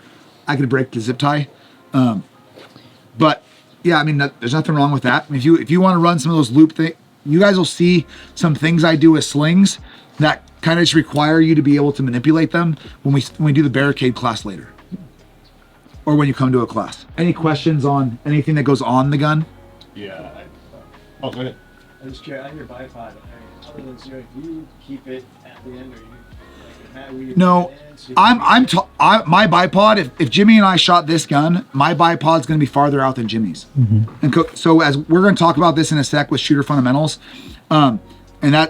zip tie. But yeah, I mean, there's nothing wrong with that. I mean, if you want to run some of those loop things, you guys will see some things I do with slings that kind of just require you to be able to manipulate them when we do the barricade class later, or when you come to a class. Any questions on anything that goes on the gun? Yeah. Oh, go ahead. I was curious, on your bipod, other than steering, do you keep it at the end, or No, my bipod. If Jimmy and I shot this gun, my bipod's going to be farther out than Jimmy's. And so as we're going to talk about this in a sec with shooter fundamentals, and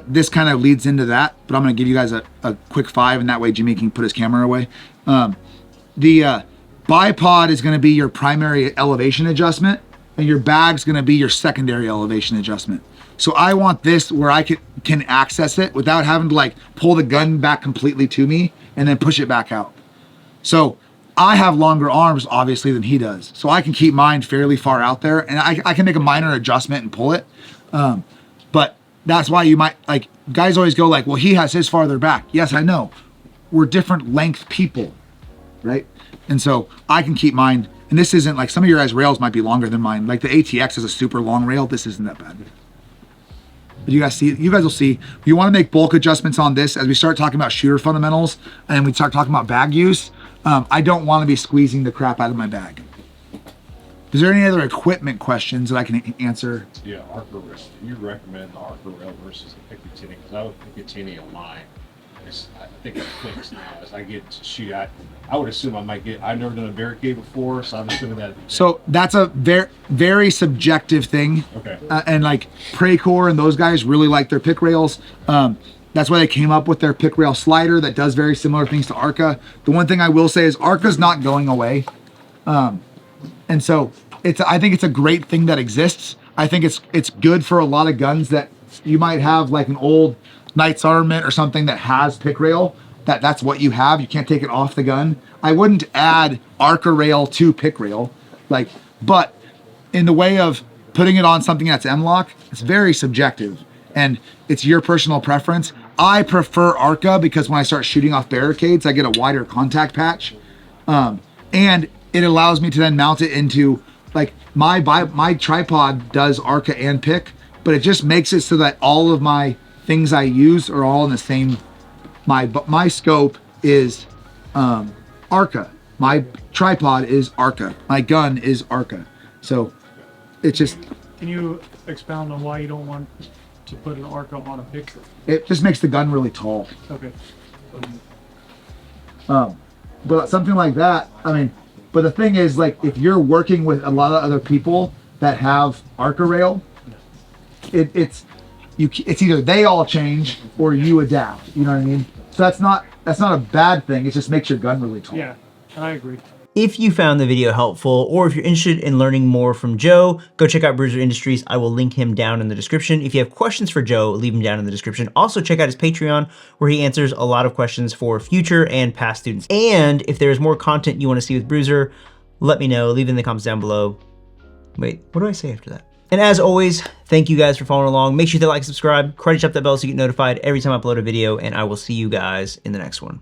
this kind of leads into that. But I'm going to give you guys a quick 5, and that way Jimmy can put his camera away. The bipod is going to be your primary elevation adjustment, and your bag's going to be your secondary elevation adjustment. So I want this where I can access it without having to like pull the gun back completely to me and then push it back out. So I have longer arms obviously than he does. So I can keep mine fairly far out there, and I can make a minor adjustment and pull it. But that's why you might, like, guys always go like, well, he has his farther back. Yes, I know. We're different length people, right? And so I can keep mine, and this isn't like, some of your guys' rails might be longer than mine. Like the ATX is a super long rail. This isn't that bad. But you guys will see. If you want to make bulk adjustments on this, as we start talking about shooter fundamentals and we start talking about bag use, I don't want to be squeezing the crap out of my bag. Is there any other equipment questions that I can answer? Yeah, Arca Rails. Do you recommend the Arca Rail versus the Picatinny? Because I would Picatinny on mine. I think it clicks now as I get to shoot at. I would assume I might get. I've never done a barricade before, so I'm assuming that. So that's a very subjective thing. Okay. And like Precore and those guys really like their pick rails. That's why they came up with their pick rail slider that does very similar things to Arca. The one thing I will say is Arca's not going away, and so I think it's a great thing that exists. I think it's good for a lot of guns that you might have, like an old Knight's Armament or something that has pick rail. That's what you have. You can't take it off the gun. I wouldn't add Arca Rail to pick rail, but in the way of putting it on something that's M-lock, it's very subjective and it's your personal preference. I prefer Arca because when I start shooting off barricades, I get a wider contact patch, and it allows me to then mount it into, like, my tripod does Arca and pick, but it just makes it so that all of my things I use are all in the same. My scope is Arca. My tripod is Arca. My gun is Arca. So it's just. Can you expound on why you don't want to put an Arca on a picture? It just makes the gun really tall. Okay. But something like that, I mean, but the thing is, like, if you're working with a lot of other people that have Arca Rail, it's either they all change or you adapt. You know what I mean? So that's not a bad thing. It just makes your gun really tall. Yeah, I agree. If you found the video helpful, or if you're interested in learning more from Joe, go check out Bruiser Industries. I will link him down in the description. If you have questions for Joe, leave them down in the description. Also check out his Patreon, where he answers a lot of questions for future and past students. And if there's more content you want to see with Bruiser, let me know. Leave it in the comments down below. Wait, what do I say after that? And as always, thank you guys for following along. Make sure to like, subscribe, crunch up that bell so you get notified every time I upload a video, and I will see you guys in the next one.